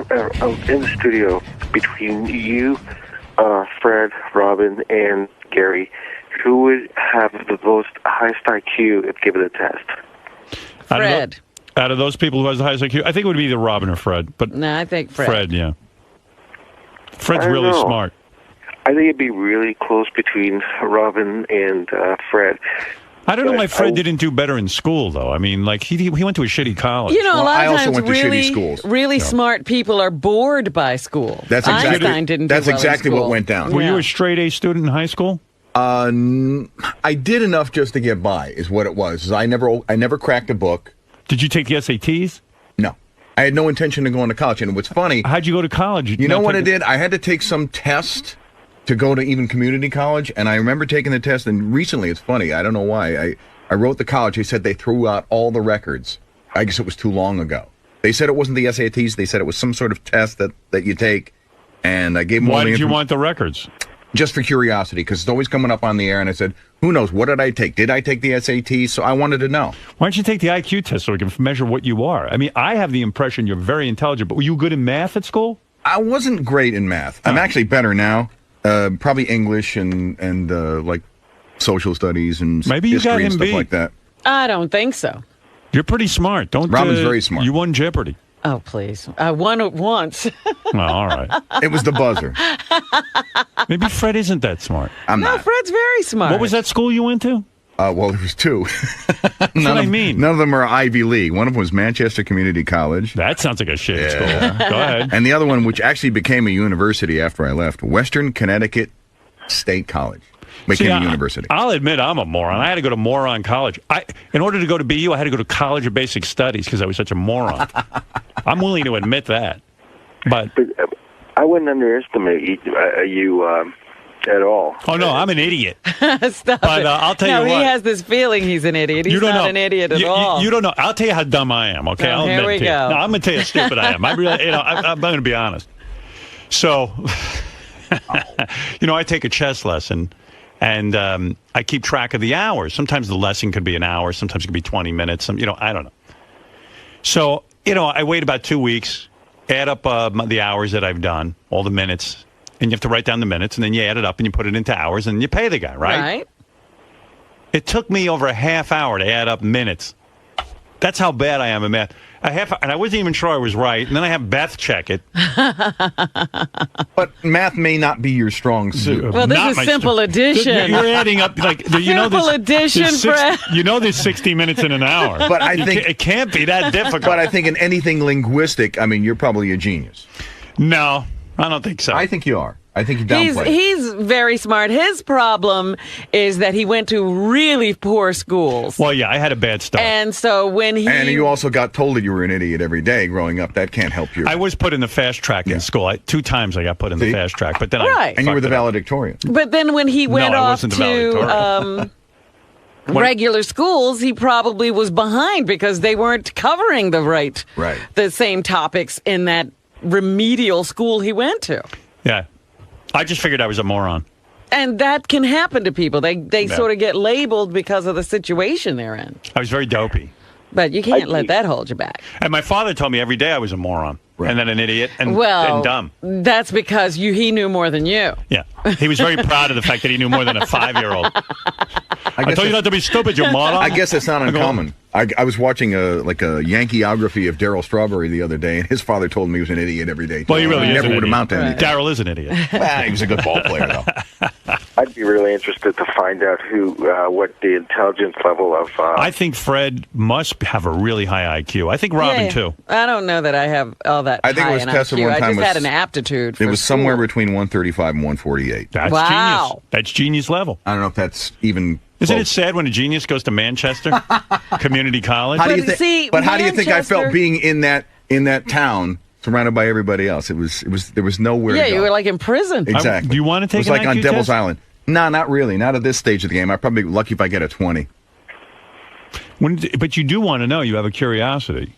in the studio between you, Fred, Robin, and Gary, who would have the most highest IQ if given a test? Fred. Out of those people who has the highest IQ, I think it would be either Robin or Fred. But No, I think Fred. Fred, yeah. Fred's I don't really know. smart. I think it'd be really close between Robin and Fred. I don't know why Fred didn't do better in school, though. I mean, like, he went to a shitty college. You know, a lot I of also times went to shitty really, schools. really smart people are bored by school. That's exactly, Einstein didn't do that's well in exactly school. what went down. Were you a straight A student in high school? I did enough just to get by, is what it was. I never cracked a book. Did you take the SATs? No. I had no intention of going to college. And what's funny... How'd you go to college? You know what I did? I had to take some test to go to even community college, and I remember taking the test, and recently, it's funny, I don't know why, I wrote the college, they said they threw out all the records. I guess it was too long ago. They said it wasn't the SATs, they said it was some sort of test that you take, and I gave them all Why the did you want the records? Just for curiosity, because it's always coming up on the air, and I said, who knows, what did I take? Did I take the SAT? So I wanted to know. Why don't you take the IQ test so we can measure what you are? I mean, I have the impression you're very intelligent, but were you good in math at school? I wasn't great in math. I'm actually better now. Probably English and like social studies and Maybe you history got and stuff MB. like that. I don't think so. You're pretty smart. Robin's very smart. You won Jeopardy. Oh, please. I won it once. Oh, all right. It was the buzzer. Maybe Fred isn't that smart. I'm No, not. Fred's very smart. What was that school you went to? Well, there was two. That's what I mean. None of them are Ivy League. One of them was Manchester Community College. That sounds like a shitty school. Go ahead. And the other one, which actually became a university after I left, Western Connecticut State College. Became a university. I'll admit I'm a moron. I had to go to moron college. In order to go to BU, I had to go to College of Basic Studies because I was such a moron. I'm willing to admit that. But I wouldn't underestimate you at all. oh no, I'm an idiot. Stop But it. I'll tell no, you what. he has this feeling he's an idiot. He's You don't not know. an idiot at all. You don't know. I'll tell you how dumb I am. Okay, Oh, I'll here admit we it to you. go. No, I'm going to tell you how stupid I am. I really, I'm going to be honest. So, I take a chess lesson, and I keep track of the hours. Sometimes the lesson could be an hour. Sometimes it could be 20 minutes. I don't know. So, I wait about 2 weeks, add up the hours that I've done, all the minutes, and you have to write down the minutes, and then you add it up and you put it into hours, and you pay the guy, right? Right. It took me over a half hour to add up minutes. That's how bad I am in math. And I wasn't even sure I was right. And then I have Beth check it. But math may not be your strong suit. Well, this Not is my simple addition. You're adding up like Simple addition, Fred. there's 60 minutes in an hour. But I think it can't be that difficult. But I think in anything linguistic, I mean, you're probably a genius. No, I don't think so. I think you are. I think you downplay it. He's very smart. His problem is that he went to really poor schools. Well, yeah, I had a bad start. And so when he... And you also got told that you were an idiot every day growing up. That can't help you. I was put in the fast track in school. 2 times I got put in the See? fast track, but then Right. And you were the fucked it up. valedictorian. But then when he went I off wasn't the to valedictorian. regular schools, he probably was behind because they weren't covering the same topics in that remedial school he went to. Yeah. I just figured I was a moron. And that can happen to people. They Yeah. sort of get labeled because of the situation they're in. I was very dopey. But you can't let that hold you back. And my father told me every day I was a moron. Right. And then an idiot and dumb. That's because he knew more than you. Yeah. He was very proud of the fact that he knew more than a 5-year-old. I told you not to be stupid, you moron. I guess it's not uncommon. I was watching a Yankeeography of Darryl Strawberry the other day, and his father told me he was an idiot every day. Well, he really is never an would idiot. amount to anything. Darryl is an idiot. Well, he was a good ball player, though. I'd be really interested to find out what the intelligence level of. I think Fred must have a really high IQ. I think Robin, too. I don't know that I have all that I think it high was an tested IQ. one time I just was- had an aptitude for It was school. somewhere between 135 and 148. That's Wow. genius. That's genius level. I don't know if that's even. Isn't close. it sad when a genius goes to Manchester Community College? How do you But think? see, But how do you think I Manchester- felt being in that town, surrounded by everybody else? There was nowhere. Yeah, to go. you were like in prison. Exactly. Do you want to take It was an like on IQ Devil's test? Island. No, not really. Not at this stage of the game. I'm probably lucky if I get a 20. But you do want to know. You have a curiosity.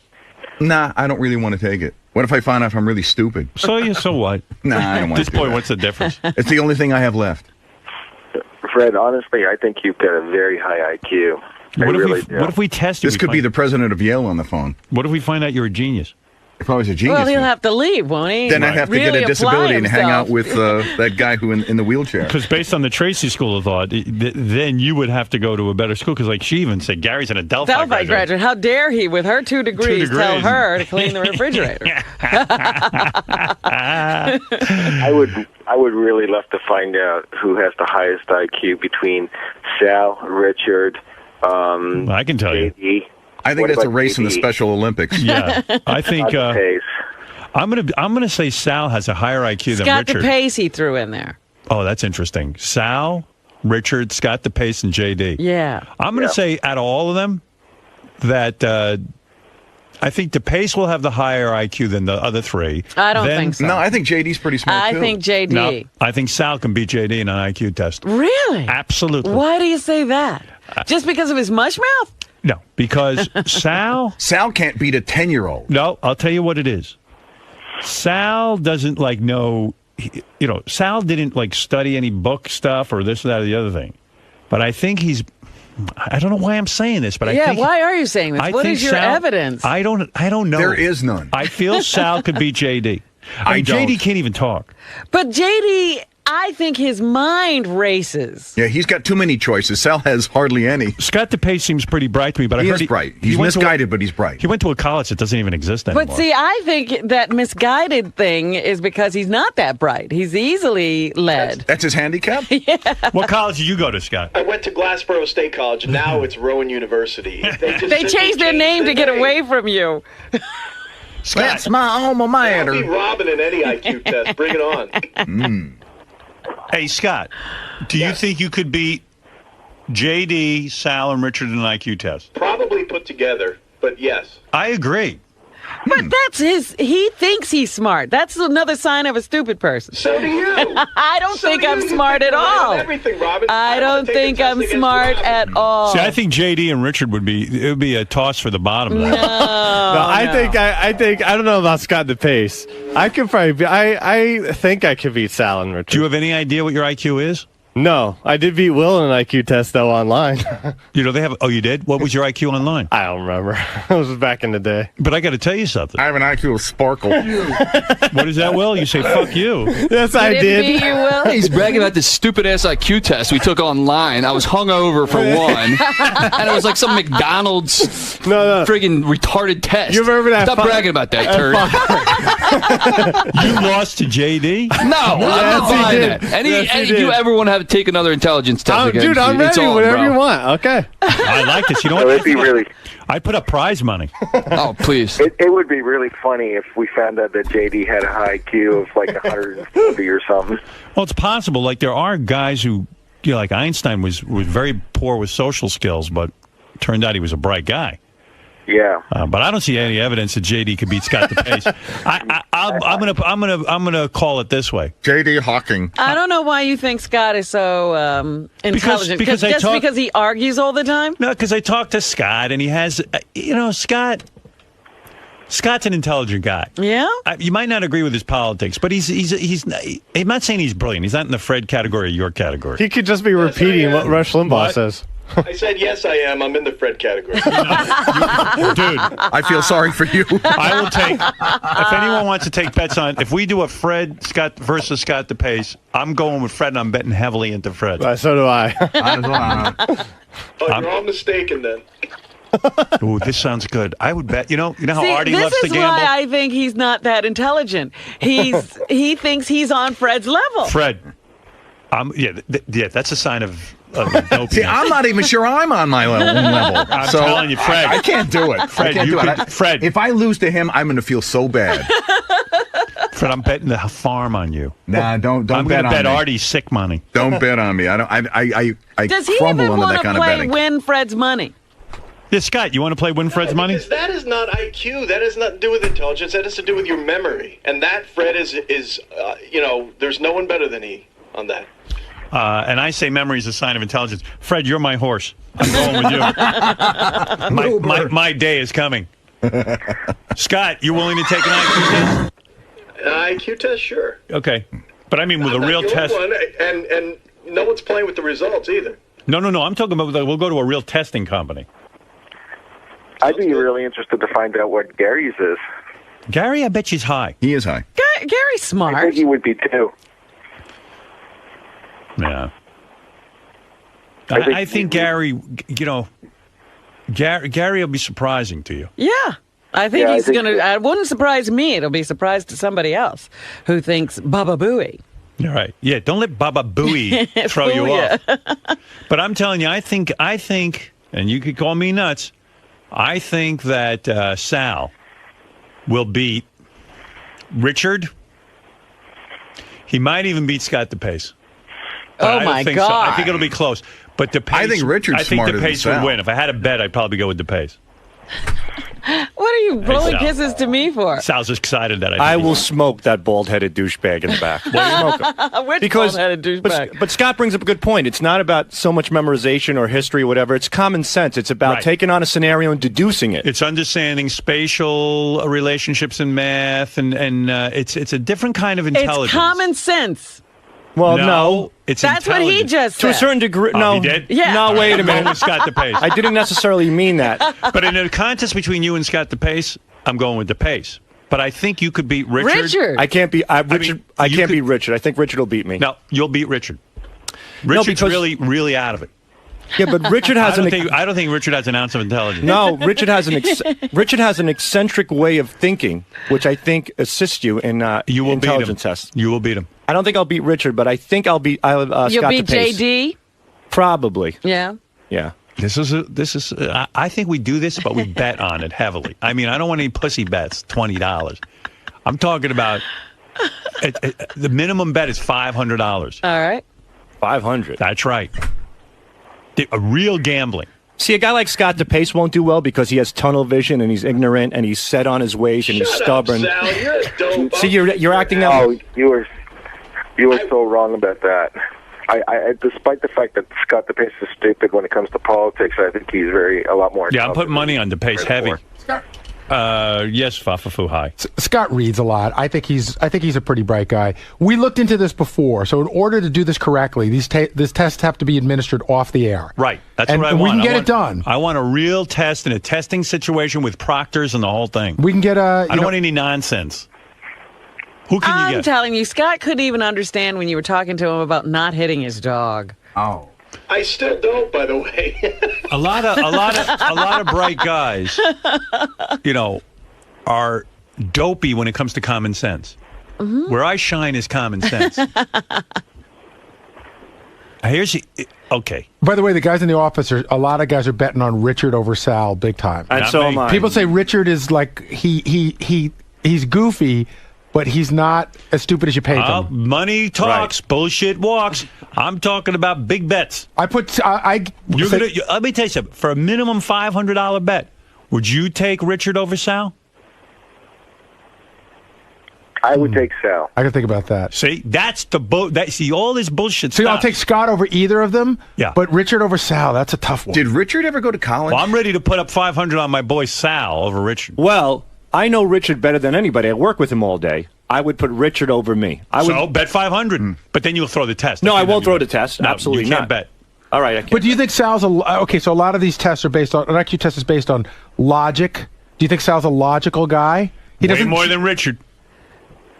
Nah, I don't really want to take it. What if I find out I'm really stupid? So what? Nah, I don't want At this to. point, what's the difference? It's the only thing I have left. Fred, honestly, I think you've got a very high IQ. I What really do. if we test you? This could be the president of Yale on the phone. What if we find out you're a genius? If I was a genius. Well, he'll have to leave, won't he? Then I'd have to really get a disability and hang out himself. with that guy who in the wheelchair. Because based on the Tracy School of Thought, then you would have to go to a better school. Because like she even said, Gary's an Delphi graduate. How dare he, with her 2 degrees, tell her to clean the refrigerator? I would really love to find out who has the highest IQ between Sal, Richard, I can tell JD. you. I think that's a race in the Special Olympics. Yeah, I think DePace. I'm gonna say Sal has a higher IQ than Scott Richard. DePace he threw in there. Oh, that's interesting. Sal, Richard, Scott DePace, and JD. Yeah. I'm gonna say out of all of them that I think DePace will have the higher IQ than the other 3. I don't think so. No, I think JD's pretty smart too. I think JD. No, I think Sal can beat JD in an IQ test. Really? Absolutely. Why do you say that? Just because of his mush mouth? No, because Sal can't beat a 10-year-old. No, I'll tell you what it is. Sal doesn't know. Sal didn't study any book stuff or this, that, or the other thing. But I think he's. I don't know why I'm saying this, but I think. Why are you saying this? What is your evidence? I don't know. There is none. I feel Sal could beat JD. JD can't even talk. But JD, I think his mind races. Yeah, he's got too many choices. Sal has hardly any. Scott DePace seems pretty bright to me, but I heard he's bright. He's misguided, but he's bright. He went to a college that doesn't even exist anymore. But see, I think that misguided thing is because he's not that bright. He's easily led. That's his handicap? Yeah. What college did you go to, Scott? I went to Glassboro State College. Now it's Rowan University. They changed their name to get away from you. Scott. That's my alma mater. I'll be Robin in any IQ test. Bring it on. Hey, Scott, do you think you could beat JD, Sal, and Richard in an IQ test? Probably put together, but yes. I agree. But that's he thinks he's smart. That's another sign of a stupid person. So do you. I don't think I'm smart at all. Everything, Robin. I don't think I'm smart at all. See, I think JD and Richard would be a toss for the bottom. No, I think I don't know about Scott DePace. I could probably I think I could beat Sal and Richard. Do you have any idea what your IQ is? No, I did beat Will in an IQ test though online. They have. Oh, you did? What was your IQ online? I don't remember. It was back in the day. But I got to tell you something. I have an IQ of sparkle. What is that, Will? You say fuck you. Yes, I did. You, Will? He's bragging about this stupid ass IQ test we took online. I was hungover for one, and it was like some McDonald's friggin' retarded test. You remember that? Stop bragging about that, turd. You lost to JD? No, I'm not buying did. that. Yes, You ever want to take another intelligence test again? Dude, I'm It's ready. on, Whatever bro. you want. Okay. I like this. You know what? It'd be really. I put up prize money. Oh, please. It would be really funny if we found out that JD had a high IQ of 150 or something. Well, it's possible. There are guys who, like Einstein was very poor with social skills, but turned out he was a bright guy. Yeah. But I don't see any evidence that JD could beat Scott DePace. I'm gonna call it this way. J.D. Hawking. I don't know why you think Scott is so intelligent. Because because he argues all the time? No, because I talked to Scott, and he has, Scott's an intelligent guy. Yeah? You might not agree with his politics, but I'm not saying he's brilliant. He's not in the Fred category or your category. He could just be repeating what Rush Limbaugh says. I said, yes, I am. I'm in the Fred category. Dude, I feel sorry for you. I will take, if anyone wants to take bets on, if we do a Scott versus Scott DePace, I'm going with Fred, and I'm betting heavily into Fred. So do I. You're all mistaken then. Ooh, this sounds good. I would bet. You know how See, Artie loves to gamble? This is why I think he's not that intelligent. He thinks he's on Fred's level. Fred, that's a sign of doping. See, I'm not even sure I'm on my level. I'm telling you, Fred. I can't do it. Fred, Fred. If I lose to him, I'm going to feel so bad. Fred, I'm betting the farm on you. Nah, don't I'm bet going to on bet me. Artie's sick money. Don't bet on me. I Does he crumble even under want that to kind of play betting. Win Fred's money? Yeah, Scott, you want to play Win Fred's money? Because that is not IQ. That has nothing to do with intelligence. That has to do with your memory. And that Fred is there's no one better than he on that. And I say memory is a sign of intelligence. Fred, you're my horse. I'm going with you. my day is coming. Scott, you willing to take an IQ test? An IQ test, sure. Okay. But I mean with a real test. One, and no one's playing with the results either. No. I'm talking about we'll go to a real testing company. I'd be really interested to find out what Gary's is. Gary, I bet she's high. He is high. Gary's smart. I think he would be too. Yeah. I think Gary, Gary will be surprising to you. Yeah. I think he's going to. It wouldn't surprise me. It'll be a surprise to somebody else who thinks Baba Booey. You're right. Yeah, don't let Baba Booey throw you off. But I'm telling you, I think, and you could call me nuts, I think that Sal will beat Richard. He might even beat Scott DePace. Oh, my God. So. I think it'll be close. But DePace, I think Richard's smarter than DePace would win. If I had a bet, I'd probably go with DePace. What are you blowing kisses to me for? Sal's excited that I will smoke that bald-headed douchebag in the back. Which bald-headed douchebag? But Scott brings up a good point. It's not about so much memorization or history or whatever. It's common sense. It's about taking on a scenario and deducing it. It's understanding spatial relationships in math, and it's a different kind of intelligence. It's common sense. Well, no. That's what he just said. To a certain degree. No. He did? Yeah. No, wait a minute. With Scott DePace. I didn't necessarily mean that. But in a contest between you and Scott DePace, I'm going with DePace. But I think you could beat Richard. I can't beat Richard. I can't beat Richard. I think Richard will beat me. No, you'll beat Richard. Richard's really, really out of it. Yeah, but Richard has I don't think Richard has an ounce of intelligence. No, Richard has an eccentric way of thinking, which I think assists you in intelligence tests. You will beat him. I don't think I'll beat Richard, but I think I'll beat Scott DePace. You'll beat JD? Probably. Yeah. Yeah. This is. I think we do this, but we bet on it heavily. I mean, I don't want any pussy bets. $20. I'm talking about the minimum bet is $500. All right. 500. That's right. A real gambling. See, a guy like Scott DePace won't do well because he has tunnel vision and he's ignorant and he's set on his ways and he's stubborn. Up, Sal. You're a dope. See, you're acting out. Oh, you were so wrong about that. I despite the fact that Scott DePace is stupid when it comes to politics, I think he's a lot more. Yeah, I'm putting money on DePace heavy. Yes, Fafafu, hi. Scott reads a lot. I think he's a pretty bright guy. We looked into this before, so in order to do this correctly, these tests have to be administered off the air. Right. That's what I want. And we can get it done. I want a real test in a testing situation with proctors and the whole thing. We can get I don't want any nonsense. Who can you get? I'm telling you, Scott couldn't even understand when you were talking to him about not hitting his dog. Oh. I still don't, by the way. a lot of bright guys, are dopey when it comes to common sense. Mm-hmm. Where I shine is common sense. Okay. By the way, the guys in the office a lot of guys are betting on Richard over Sal big time. And so am I. People say Richard is like he's goofy, but he's not as stupid as you paid him. Money talks, bullshit walks. I'm talking about big bets. Let me tell you something. For a minimum $500 bet, would you take Richard over Sal? I would take Sal. I can think about that. See, that's see all this bullshit stuff. I'll take Scott over either of them. Yeah. But Richard over Sal, that's a tough one. Did Richard ever go to college? Well, I'm ready to put up $500 on my boy Sal over Richard. Well, I know Richard better than anybody. I work with him all day. I would put Richard over me. So bet 500, but then you'll throw the test. No, I won't throw the test. No, absolutely you can't bet. All right, I can't. But do you think Sal's okay? So a lot of these tests are based on an IQ test is based on logic. Do you think Sal's a logical guy? He doesn't more than Richard.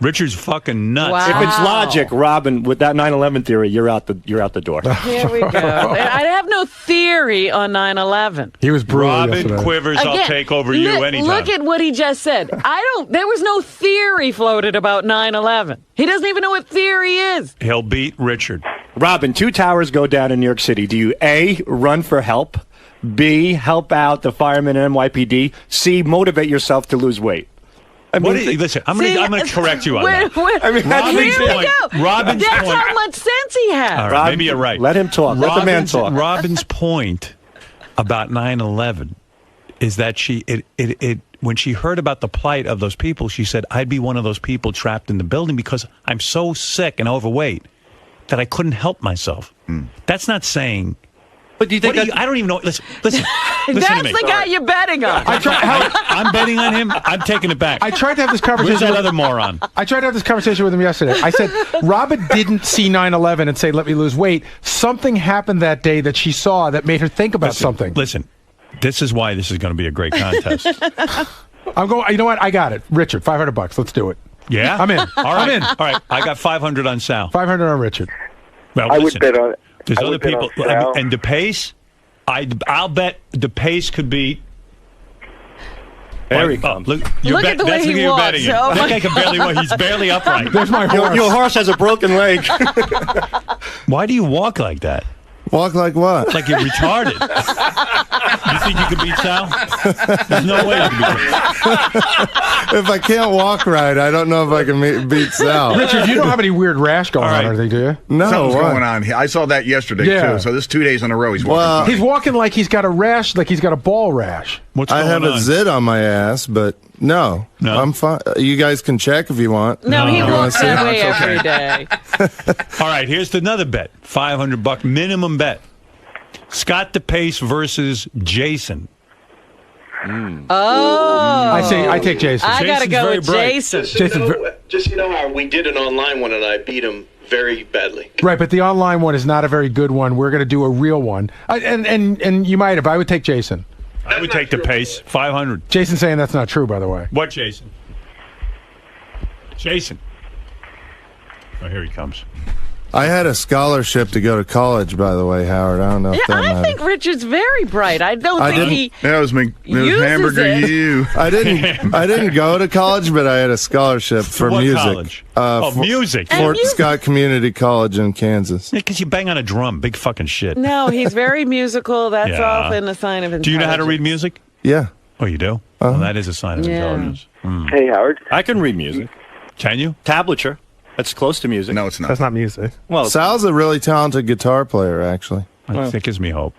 Richard's fucking nuts. Wow. If it's logic, Robin, with that 9/11 theory, you're out the door. Here we go. I have no theory on 9/11. He was brutal. Robin yesterday. Quivers, I'll take over you anytime. Look at what he just said. There was no theory floated about 9/11. He doesn't even know what theory is. He'll beat Richard. Robin, 2 towers go down in New York City. Do you A, run for help, B, help out the firemen and NYPD, C, motivate yourself to lose weight? Listen, I'm going to correct you on that. Robin's That's point. how much sense he has. All right, maybe you're right. Let him talk. Let the man talk. Robin's point about 9/11 is that when she heard about the plight of those people, she said, I'd be one of those people trapped in the building because I'm so sick and overweight that I couldn't help myself. That's not saying... But do you think I don't even know. Listen That's to me. the guy you're betting on. I'm betting on him. I'm taking it back. I tried to have this conversation. Where's that other moron? I tried to have this conversation with him yesterday. I said, Robin didn't see 9/11 and say, let me lose weight. Something happened that day that she saw that made her think about something. Listen, this is why this is going to be a great contest. I'm going. You know what? I got it. Richard, $500. Let's do it. Yeah? I'm in. All right. I'm in. All right. I got 500 on Sal. 500 on Richard. Well, I listen, would bet on. there's I other would bet people. on Sal. And DePace, I'll bet DePace could beat. There he comes. Look at the way that's he who you're walks. betting in. Oh, That guy can barely walk. He's barely upright. There's my horse. Your horse has a broken leg. Why do you walk like that? Walk like what? Like you're retarded. You think you can beat Sal? There's no way you can beat him. If I can't walk right, I don't know if I can beat Sal. Richard, you don't have any weird rash going on or anything, do you? No, Something's what? going on. I saw that yesterday, Yeah. too. So this 2 days in a row he's walking. Well, He's walking like he's got a rash, like he's got a ball rash. What's I going have on? a zit on my ass, but no, No? I'm fine. You guys can check if you want. No, he No. walks You that wanna way see? every day. All right, here's another bet. $500 minimum bet. Scott DePace versus Jason. Oh. I take Jason. I gotta Jason's go very with bright. Jason. Just so you know, Howard, we did an online one and I beat him very badly. Right, but the online one is not a very good one. We're going to do a real one. And you might have. I would take Jason. I would take DePace. 500. Jason's saying that's not true, by the way. What, Jason? Jason. Oh, here he comes. I had a scholarship to go to college, by the way, Howard. I don't know if Yeah, that I matters. think Richard's very bright. I don't I think didn't- he. That was me. That was Uses Hamburger it. you. I didn't go to college, but I had a scholarship for what music. college? For Music. And Fort music. Scott Community College in Kansas. Yeah, because you bang on a drum. Big fucking shit. No, he's very musical. That's Yeah. often a sign of intelligence. Do you know how to read music? Yeah. Oh, you do? Well, that is a sign of Yeah. intelligence. Hey, Howard. I can read music. Can you? Tablature. That's close to music. No, it's not. That's not music. Well, Sal's a really talented guitar player, actually. That gives me hope.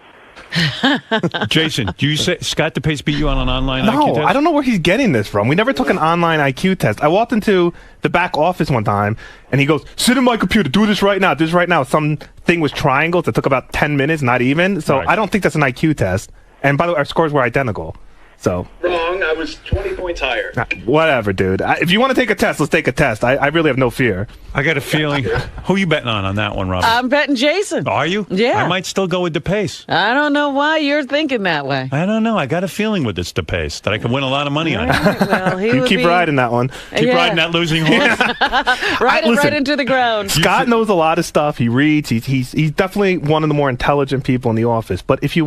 Jason, do you say Scott DePace beat you on an online IQ No, test? I don't know where he's getting this from. We never took an online IQ test. I walked into the back office one time, and he goes, "Sit in my computer, do this right now, do this right now." Some thing was triangles that took about 10 minutes, not even. So Right. I don't think that's an IQ test. And by the way, our scores were identical. So Wrong. I was 20 points higher. whatever, dude. If you want to take a test, let's take a test. I really have no fear. I got a feeling. Who are you betting on that one, Robin? I'm betting Jason. Are you? Yeah. I might still go with DePace. I don't know why you're thinking that way. I don't know. I got a feeling with this DePace that I could win a lot of money on it. Well, he You would keep be riding that one. Keep Yeah. riding that losing horse. right listen. into the ground. Scott knows a lot of stuff. He reads. He's definitely one of the more intelligent people in the office. But if you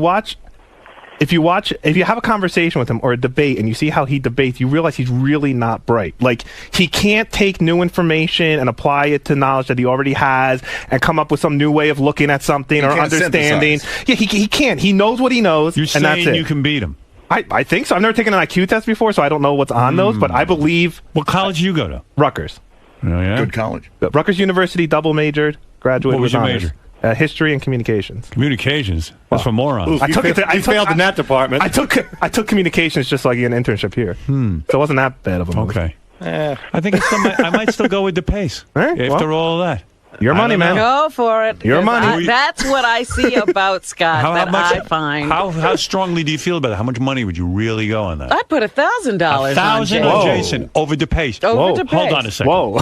have a conversation with him or a debate and you see how he debates, you realize he's really not bright. Like, he can't take new information and apply it to knowledge that he already has and come up with some new way of looking at something or can't understanding. synthesize. Yeah, he can't. He knows what he knows, You're and that's saying it. you can beat him. I think so. I've never taken an IQ test before, so I don't know what's on those, but I believe What college did you go to? Rutgers. Oh, yeah? Good college. Rutgers University, double majored, graduated What was with your honors. major? History and communications. Communications. That's for morons. I took it. I failed in that department. I took communications just so I could get an internship here. So it wasn't that bad of a move. Okay. I think I might still go with DePace right, after all of that. Your money, don't know. man. Go for it. Your Yes, money. That's what I see about Scott I find. How strongly do you feel about it? How much money would you really go on that? I'd put $1,000 on $1,000 Jason. on Jason over DePace. Over DePace. Hold on a second. Whoa. We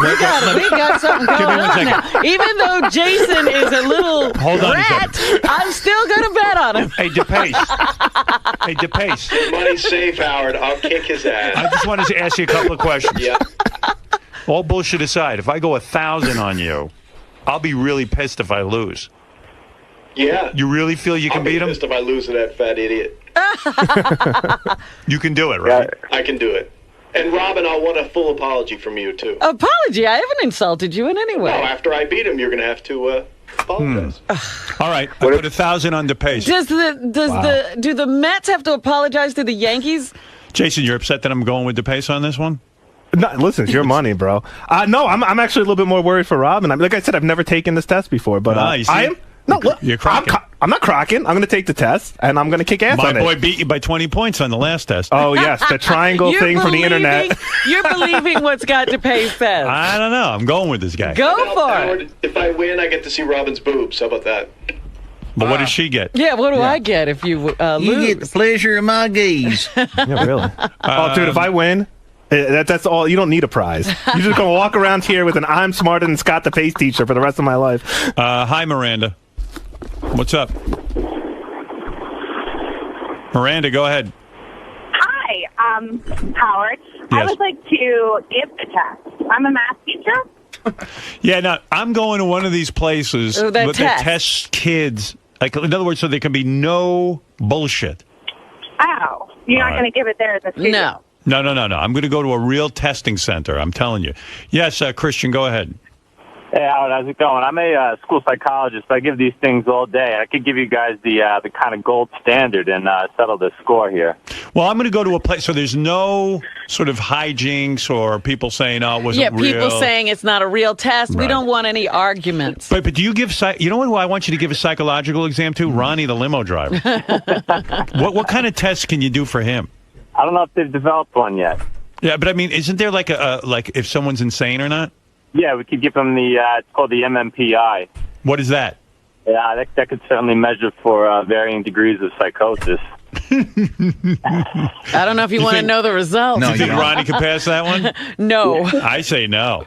got something Give me going 1 on second. now. Even though Jason is a little Hold on a rat, I'm still going to bet on him. Hey, DePace. Hey, DePace. Money's safe, Howard. I'll kick his ass. I just wanted to ask you a couple of questions. Yeah. All bullshit aside, if I go 1,000 on you, I'll be really pissed if I lose. Yeah. You really feel you can I'll beat be him? pissed if I lose to that fat idiot. You can do it, right? I can do it. And Robin, I'll want a full apology from you too. Apology? I haven't insulted you in any way. No, after I beat him, you're going to have to apologize. All right, I put 1,000 on DePace. Do the Mets have to apologize to the Yankees? Jason, you're upset that I'm going with DePace on this one? No, listen, it's your money, bro. No, I'm actually a little bit more worried for Robin. Like I said, I've never taken this test before, but you see? I am. No, You're cracking. I'm not cracking. I'm going to take the test, and I'm going to kick ass My on boy it. beat you by 20 points on the last test. Oh, yes, the triangle You're thing from the believing- internet. You're believing what Scott DePace says. I don't know. I'm going with this guy. Go for it. Howard, if I win, I get to see Robin's boobs. How about that? But what does she get? Yeah, what do I get if you lose? You get the pleasure of my gaze. Yeah, really. Oh, dude, if I win, that's all. You don't need a prize. You're just going to walk around here with an "I'm smarter than Scott DePace" t-shirt for the rest of my life. Hi, Miranda. What's up? Miranda, go ahead. Hi. Howard, I would like to give the test. I'm a math teacher. Yeah, now I'm going to one of these places that tests kids. Like, in other words, so there can be no bullshit. Oh, you're not going to give it there at the studio? No. No. I'm going to go to a real testing center. I'm telling you. Yes, Christian, go ahead. Hey, Howard, how's it going? I'm a school psychologist. I give these things all day. I could give you guys the kind of gold standard and settle the score here. Well, I'm going to go to a place so there's no sort of hijinks or people saying, "Oh, it wasn't real." Yeah, people saying it's not a real test. Right. We don't want any arguments. But do you give you know who I want you to give a psychological exam to? Ronnie, the limo driver. What kind of tests can you do for him? I don't know if they've developed one yet. Yeah, but I mean, isn't there like like if someone's insane or not? Yeah, we could give them it's called the MMPI. What is that? Yeah, that could certainly measure for varying degrees of psychosis. I don't know if you want to know the results. No, you think Ronnie can pass that one? No. I say no.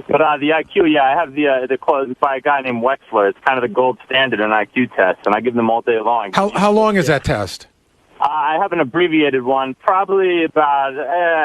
But the IQ, yeah, I have the quote by a guy named Wexler. It's kind of the gold standard in IQ tests, and I give them all day long. How long is that test? I have an abbreviated one, probably about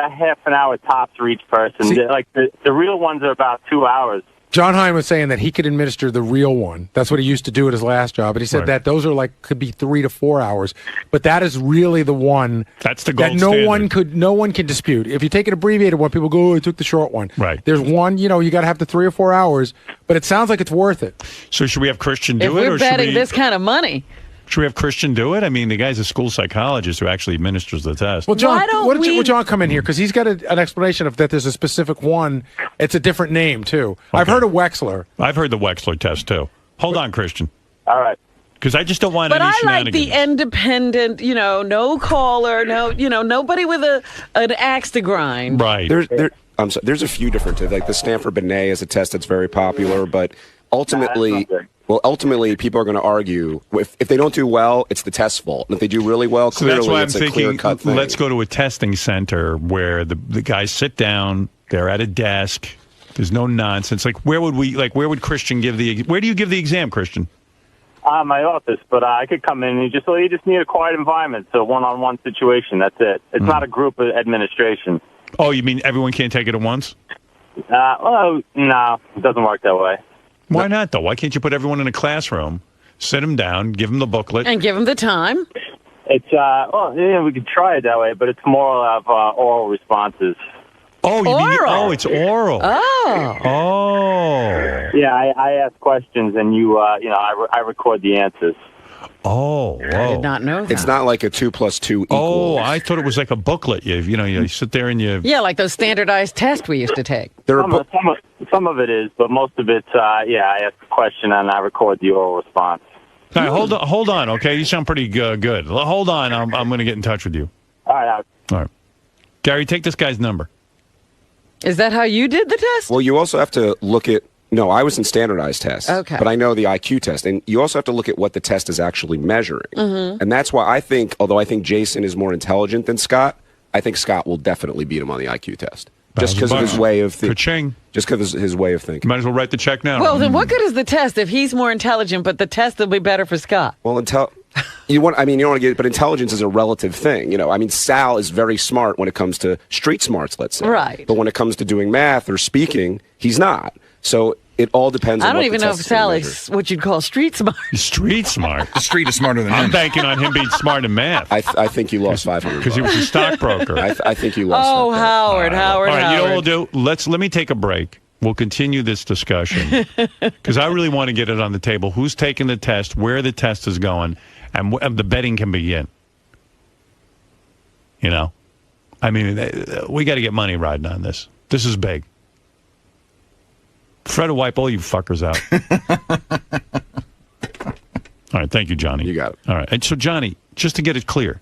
half an hour tops for each person. See, the real ones are about 2 hours. John Hine was saying that he could administer the real one. That's what he used to do at his last job. And he said that those are could be 3 to 4 hours. But that is really the one that's the gold that standard. no one can dispute. If you take an abbreviated one, people go, "Oh, I took the short one." Right. There's one, you got to have the 3 or 4 hours, but it sounds like it's worth it. So should we have Christian do if it? We're or betting should we, this kind of money. Should we have Christian do it? I mean, the guy's a school psychologist who actually administers the test. Well, John, would John come in here? Because he's got an explanation of that there's a specific one. It's a different name, too. Okay. I've heard of Wexler. I've heard the Wexler test, too. Hold on, Christian. All right. Because I just don't want but any I like the independent, no caller, nobody with an axe to grind. Right. There's a few different, like the Stanford Binet is a test that's very popular, but ultimately, people are going to argue if they don't do well, it's the test's fault. And if they do really well, so that's why it's I'm thinking, clear-cut thing. Let's go to a testing center where the guys sit down, they're at a desk, there's no nonsense. Where would Christian where do you give the exam, Christian? My office, but I could come in and you just need a quiet environment, so one-on-one situation, that's it. It's not a group administration. Oh, you mean everyone can't take it at once? No, it doesn't work that way. Why not, though? Why can't you put everyone in a classroom, sit them down, give them the booklet? And give them the time? It's, we could try it that way, but it's more of oral responses. Oh, it's oral. Oh. Yeah, I ask questions, and I record the answers. Oh, whoa. I did not know that. It's not like a 2 + 2 equals. Oh, I thought it was like a booklet. You sit there and you... Yeah, like those standardized tests we used to take. Some of it is, but most of it's, I ask a question and I record the oral response. All right, hold on, okay? You sound pretty good. Hold on, I'm going to get in touch with you. All right. All right. Gary, take this guy's number. Is that how you did the test? Well, you also have to look at... No, I was in standardized tests. Okay. But I know the IQ test. And you also have to look at what the test is actually measuring. Mm-hmm. And that's why although I think Jason is more intelligent than Scott, I think Scott will definitely beat him on the IQ test. Just because of his way of thinking. Just because of his way of thinking. Might as well write the check now. Well, then what good is the test if he's more intelligent, but the test will be better for Scott? Well, you don't want to get, but intelligence is a relative thing. Sal is very smart when it comes to street smarts, let's say. Right. But when it comes to doing math or speaking, he's not. So it all depends on I don't even know if Sal is what you'd call street smart. Street smart? The street is smarter than him. I'm banking on him being smart in math. I think you lost $500. Because he was a stockbroker. I think you lost. Oh, Howard. All right, you know what we'll do? Let me take a break. We'll continue this discussion. Because I really want to get it on the table. Who's taking the test, where the test is going, and the betting can begin. I mean, we got to get money riding on this. This is big. Fred will wipe all you fuckers out. All right, thank you, Johnny. You got it. All right, and so, Johnny, just to get it clear,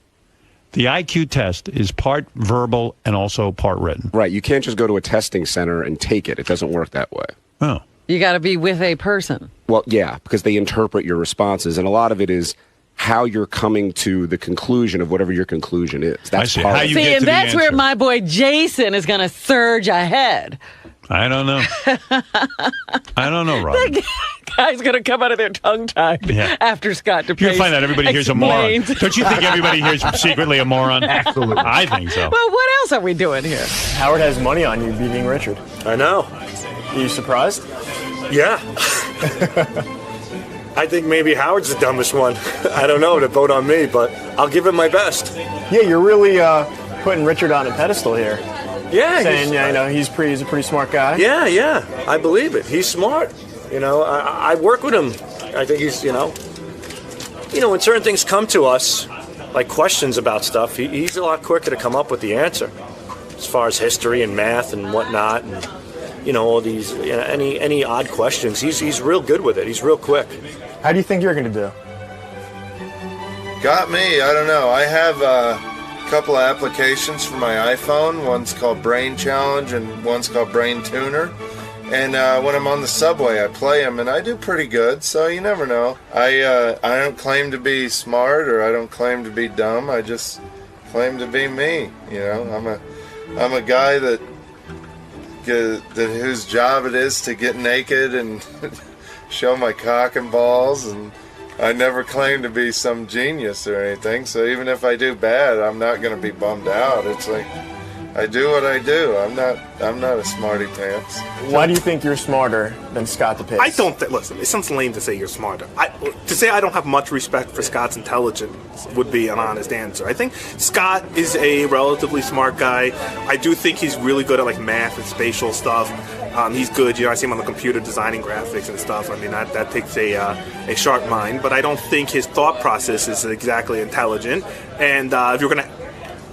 the IQ test is part verbal and also part written. Right, you can't just go to a testing center and take it. It doesn't work that way. Oh. You got to be with a person. Well, yeah, because they interpret your responses, and a lot of it is how you're coming to the conclusion of whatever your conclusion is. That's I see. How you get and to that's the where answer. my boy Jason is going to surge ahead. I don't know. I don't know, Rob. guy's going to come out of their tongue-tied after Scott DePace. You'll find out everybody here's a moron. Don't you think everybody here's secretly a moron? Absolutely. I think so. Well, what else are we doing here? Howard has money on you beating Richard. I know. Are you surprised? Yeah. I think maybe Howard's the dumbest one. I don't know to vote on me, but I'll give it my best. Yeah, you're really putting Richard on a pedestal here. Yeah, saying he's a pretty smart guy. Yeah, I believe it. He's smart. I work with him. I think he's when certain things come to us, like questions about stuff, he's a lot quicker to come up with the answer, as far as history and math and whatnot, and all these any odd questions. He's real good with it. He's real quick. How do you think you're going to do? Got me. I don't know. I have a couple of applications for my iPhone. One's called Brain Challenge and one's called Brain Tuner. And when I'm on the subway, I play them, and I do pretty good, so you never know. I don't claim to be smart or I don't claim to be dumb. I just claim to be me. I'm a guy that whose job it is to get naked and show my cock and balls, and I never claim to be some genius or anything. So even if I do bad, I'm not going to be bummed out. It's like I do what I do. I'm not a smarty pants. Why do you think you're smarter than Scott DePace? I don't listen, it sounds lame to say you're smarter. To say I don't have much respect for Scott's intelligence would be an honest answer. I think Scott is a relatively smart guy. I do think he's really good at like math and spatial stuff. He's good. I see him on the computer designing graphics and stuff. I mean, that takes a sharp mind. But I don't think his thought process is exactly intelligent. And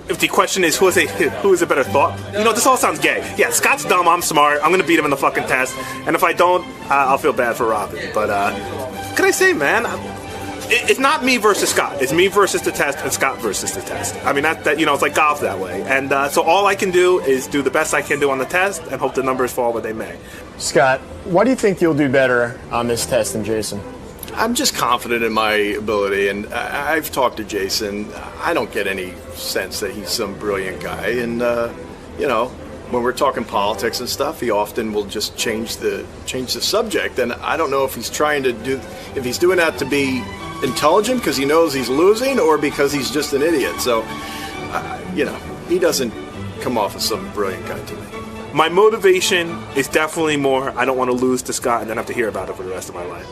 if the question is who is a better thought, this all sounds gay. Yeah, Scott's dumb. I'm smart. I'm gonna beat him in the fucking test. And if I don't, I'll feel bad for Robin. But can I say, man, it's not me versus Scott. It's me versus the test and Scott versus the test. I mean, that it's like golf that way. And so all I can do is do the best I can do on the test and hope the numbers fall where they may. Scott, why do you think you'll do better on this test than Jason? I'm just confident in my ability, and I've talked to Jason. I don't get any sense that he's some brilliant guy, and when we're talking politics and stuff, he often will just change the subject, and I don't know if he's doing that to be intelligent because he knows he's losing, or because he's just an idiot. So, he doesn't come off as some brilliant guy to me. My motivation is definitely more, I don't want to lose to Scott and then have to hear about it for the rest of my life.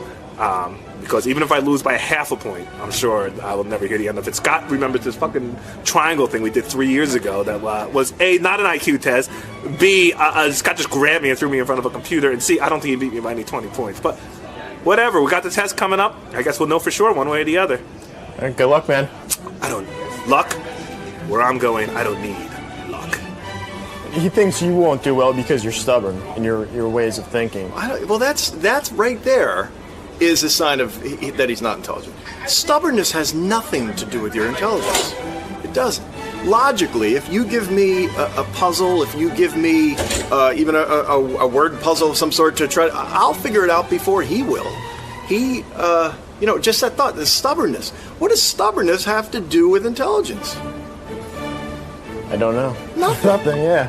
Because even if I lose by a half a point, I'm sure I will never hear the end of it. Scott remembers this fucking triangle thing we did 3 years ago that was A, not an IQ test, B, Scott just grabbed me and threw me in front of a computer, and C, I don't think he beat me by any 20 points. But whatever, we got the test coming up. I guess we'll know for sure one way or the other. All right, good luck, man. Luck? Where I'm going, I don't need luck. He thinks you won't do well because you're stubborn in your ways of thinking. Well, that's right there is a sign of that he's not intelligent. Stubbornness has nothing to do with your intelligence. It doesn't. Logically, if you give me a puzzle, if you give me even a word puzzle of some sort to try, I'll figure it out before he will. Just that thought, the stubbornness. What does stubbornness have to do with intelligence? I don't know. Nothing, yeah.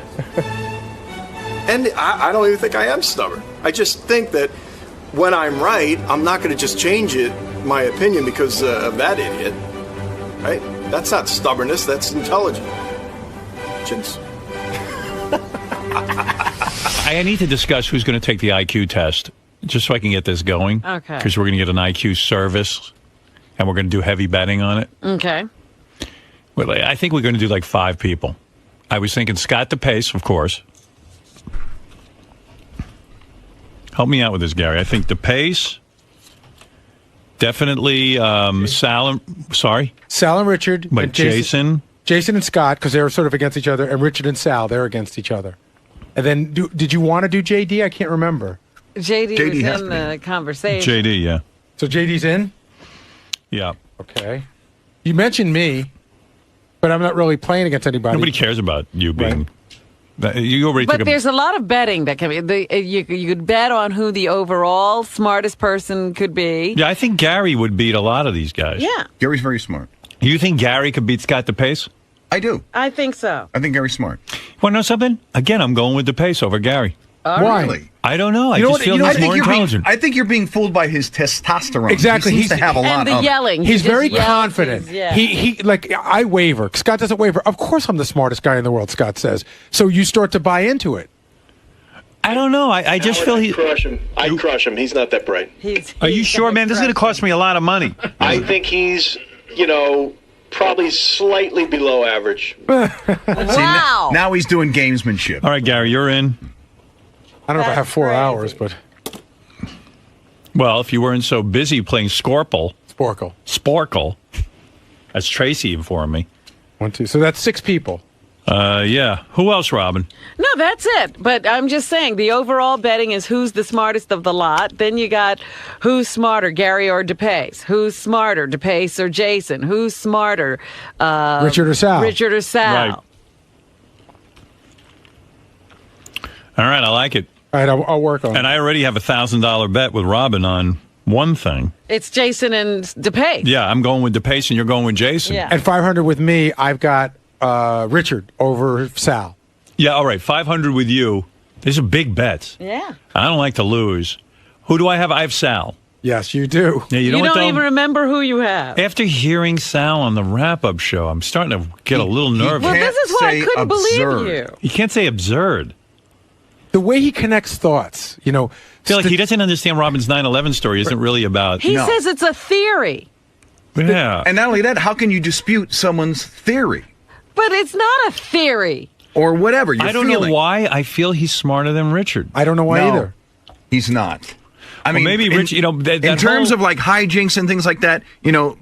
And I don't even think I am stubborn. I just think that when I'm right, I'm not going to just change my opinion because of that idiot. Right? That's not stubbornness, that's intelligence. I need to discuss who's going to take the IQ test, just so I can get this going. Okay. Because we're going to get an IQ service, and we're going to do heavy betting on it. Okay. Well, I think we're going to do like 5 people. I was thinking Scott DePace, of course. Help me out with this, Gary. I think DePace, definitely Sal and Richard. But Jason and Scott, because they were sort of against each other, and Richard and Sal, they're against each other. And then, did you want to do JD? I can't remember. JD was in the conversation. JD, yeah. So JD's in? Yeah. Okay. You mentioned me, but I'm not really playing against anybody. Nobody cares about you being... But there's a lot of betting that can be. You could bet on who the overall smartest person could be. Yeah, I think Gary would beat a lot of these guys. Yeah. Gary's very smart. You think Gary could beat Scott DePace? I do. I think so. I think Gary's smart. Want to know something? Again, I'm going with DePace over Gary. Why? Really? I don't know. I just feel he's more intelligent. I think you're being fooled by his testosterone. Exactly. He seems to have a lot and the of yelling. He's very just yells. confident. He like I waver. Scott doesn't waver. Of course, I'm the smartest guy in the world. Scott says. So you start to buy into it. I don't know. I just feel he. I'd crush him. He's not that bright. Are you sure, man? This is going to cost me a lot of money. I think he's, probably slightly below average. Wow. Now he's doing gamesmanship. All right, Gary, you're in. I don't know if I have 4 hours, but well, if you weren't so busy playing Sporkle, as Tracy informed me. 1, 2. So that's 6 people. Yeah. Who else, Robin? No, that's it. But I'm just saying the overall betting is who's the smartest of the lot. Then you got who's smarter, Gary or DePace. Who's smarter, DePace or Jason? Who's smarter, Richard or Sal? Richard or Sal. Right. All right, I like it. All right, I'll work on it. And I already have $1,000 bet with Robin on one thing. It's Jason and DePace. Yeah, I'm going with DePace and you're going with Jason. Yeah. At 500 with me, I've got Richard over Sal. Yeah, all right, 500 with you. These are big bets. Yeah. I don't like to lose. Who do I have? I have Sal. Yes, you do. Yeah, You know what, don't though? even remember who you have. After hearing Sal on the wrap-up show, I'm starting to get a little nervous. Well, this is why I couldn't believe you. You can't say absurd. The way he connects thoughts, I feel like he doesn't understand Robin's 9/11 story isn't really about... He says it's a theory. Yeah. And not only that, how can you dispute someone's theory? But it's not a theory. Or whatever you're I don't know why I feel he's smarter than Richard. I don't know why either. He's not. I Well, mean, maybe Rich, in terms of like hijinks and things like that,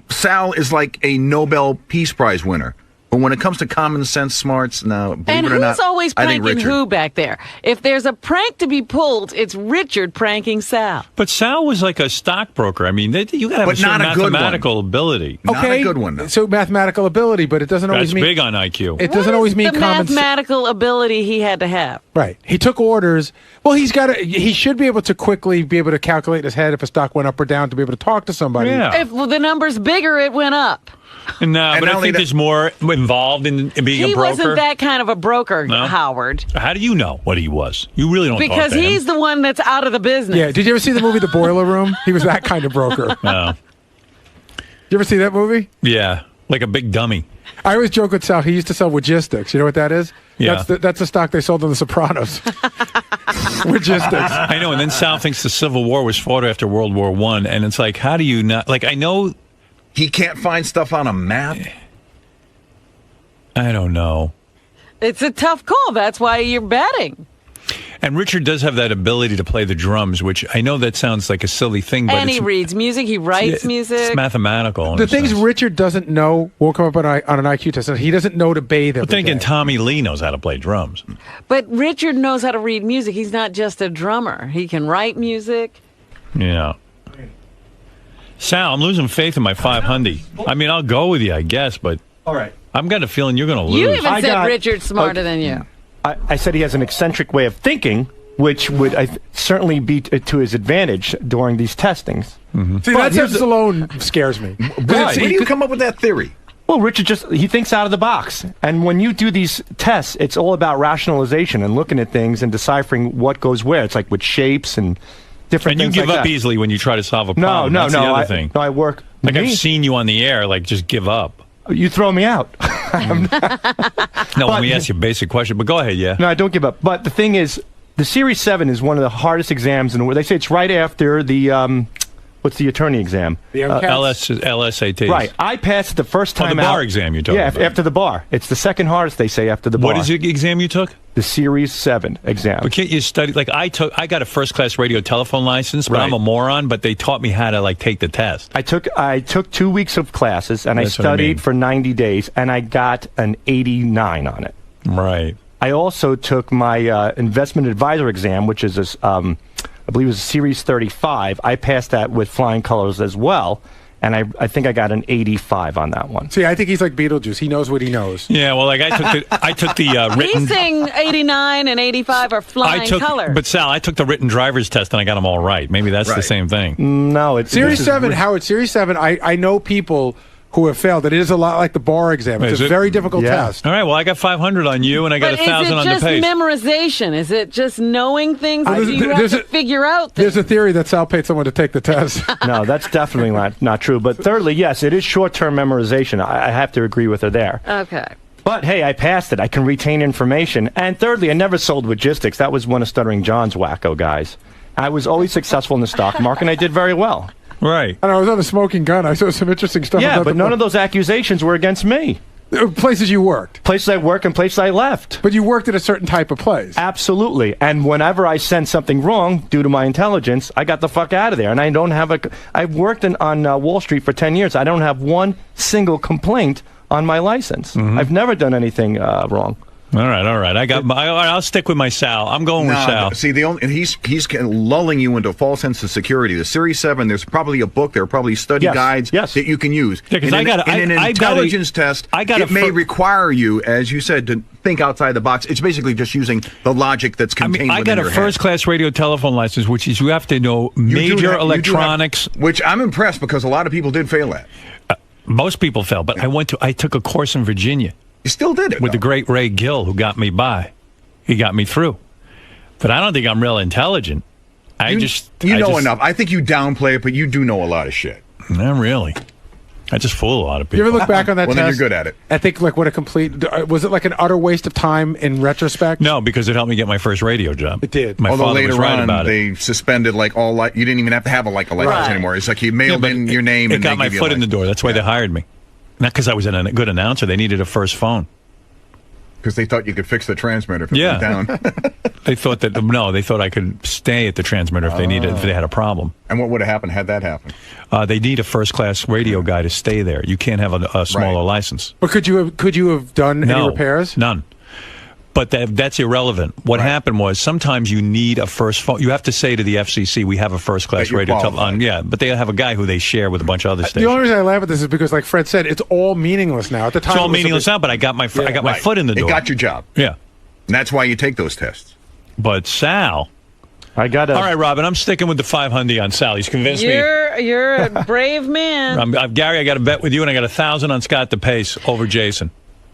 Sal is like a Nobel Peace Prize winner. But when it comes to common sense smarts, now, believe And it or not, who's always I think pranking Richard. who back there? If there's a prank to be pulled, it's Richard pranking Sal. But Sal was like a stockbroker. I mean, you got to have But a certain not a good one. mathematical ability. Okay, so mathematical ability, but it doesn't always That's mean big on IQ. It doesn't always mean The common sense. mathematical ability he had to have. Right. He took orders. Well, he should be able to quickly be able to calculate in his head if a stock went up or down to be able to talk to somebody. If the number's bigger, it went up. No, but I think there's more involved in being a He broker. wasn't that kind of a broker, No? Howard. How do you know what he was? You really don't Because talk to he's the one that's out of the business. Yeah. Did you ever see the movie The Boiler Room? He was that kind of broker. him. No. You ever see that movie? Yeah, like a big dummy. I always joke with Sal. He used to sell Logistics. You know what that is? Yeah. That's the stock they sold on The Sopranos. Logistics. I know, and then Sal thinks the Civil War was fought after World War I, and it's like, how do you not... Like, I know... He can't find stuff on a map? I don't know. It's a tough call. That's why you're betting. And Richard does have that ability to play the drums, which I know that sounds like a silly thing, but And he reads music. He writes music. it's mathematical. in The a things sense. Richard doesn't know won't come up on an IQ test. He doesn't know to bathe every But then again, day. Tommy Lee knows how to play drums. But Richard knows how to read music. He's not just a drummer. He can write music. Yeah. Sal, I'm losing faith in my 500. I mean, I'll go with you, I guess, but All right. I've got a feeling you're going to lose. You even said Richard's smarter than you. I said he has an eccentric way of thinking, which would certainly be to his advantage during these testings. See, that sentence alone scares me. Where do you come up with that theory? Well, Richard he thinks out of the box. And when you do these tests, it's all about rationalization and looking at things and deciphering what goes where. It's like with shapes and different And you things give like up that. easily when you try to solve a No, problem. no, That's no. the other thing. No, I work. Like, Me? I've seen you on the air, like, just give up. You throw me out. No, let me ask you a basic question, but go ahead, yeah. No, I don't give up. But the thing is, the Series 7 is one of the hardest exams in the world. They say it's right after the, what's the attorney exam? The LSAT. Right. I passed the first time the bar out. exam you're talking yeah, about. after the bar. It's the second hardest, they say, after the bar. What is the exam you took? The Series 7 exam. But can't you study? Like, I got a first-class radio telephone license, but Right. I'm a moron, but they taught me how to, like, take the test. I took 2 weeks of classes, and That's I what I studied mean. for 90 days, and I got an 89 on it. Right. I also took my investment advisor exam, which is, I believe it was Series 35. I passed that with flying colors as well, and I think I got an 85 on that one. See, I think he's like Beetlejuice. He knows what he knows. Yeah, well, like, I took the written... He's saying 89 and 85 are flying colors. But Sal, I took the written driver's test and I got them all right. Maybe that's the same thing. No, it's Series 7, Howard, Series 7, I know people who have failed it. It is a lot like the bar exam. It's a very difficult test. All right, well, I got 500 on you, and I got 1,000 on DePace. Is it just memorization? Is it just knowing things that you have to figure out things? There's a theory that Sal paid someone to take the test. No, that's definitely not true. But thirdly, yes, it is short-term memorization. I have to agree with her there. Okay. But, hey, I passed it. I can retain information. And thirdly, I never sold logistics. That was one of Stuttering John's wacko guys. I was always successful in the stock market, and I did very well. Right. And I was on a smoking gun. I saw some interesting stuff. Yeah, but none of those accusations were against me. Places you worked. Places I worked and places I left. But you worked at a certain type of place. Absolutely. And whenever I sent something wrong due to my intelligence, I got the fuck out of there. And I don't have I've worked on Wall Street for 10 years. I don't have one single complaint on my license. I've never done anything wrong. All right. I'll stick with my Sal. I'm going with Sal. See, he's lulling you into a false sense of security. The Series 7, there's probably a book, there are probably study guides that you can use. Yeah, in an intelligence test, it may require you, as you said, to think outside the box. It's basically just using the logic that's contained I within got your a head. first-class radio telephone license, which is you have to know major electronics. Which I'm impressed because a lot of people did fail at. Most people fail, but I took a course in Virginia. You still did it with the great Ray Gill, who got me by. He got me through. But I don't think I'm real intelligent. I know enough. I think you downplay it, but you do know a lot of shit. Not really. I just fool a lot of people. You ever look back on that well, test? Then you're good at it. I think what a complete... Was it like an utter waste of time in retrospect? No, because it helped me get my first radio job. It did. My Although father later was right on, about they suspended you didn't even have to have a license anymore. It's like you mailed in your name It and got they my give you foot a in the door. That's why they hired me. Not because I was a good announcer. They needed a first phone. Because they thought you could fix the transmitter if it went down. They thought I could stay at the transmitter if they had a problem. And what would have happened had that happened? They need a first-class radio guy to stay there. You can't have a smaller license. But could you have done any repairs? None. But that's irrelevant. What happened was sometimes you need a first phone. You have to say to the FCC, we have a first-class radio telephone. Yeah, but they have a guy who they share with a bunch of other stations. The only reason I laugh at this is because, like Fred said, it's all meaningless now. At the time, it's all meaningless now, but I got my foot in the door. It got your job. Yeah. And that's why you take those tests. But Sal... All right, Robin, I'm sticking with the 500 on Sal. He's convinced me. You're a brave man. Gary, I got a bet with you, and I got 1,000 on Scott DePace over Jason.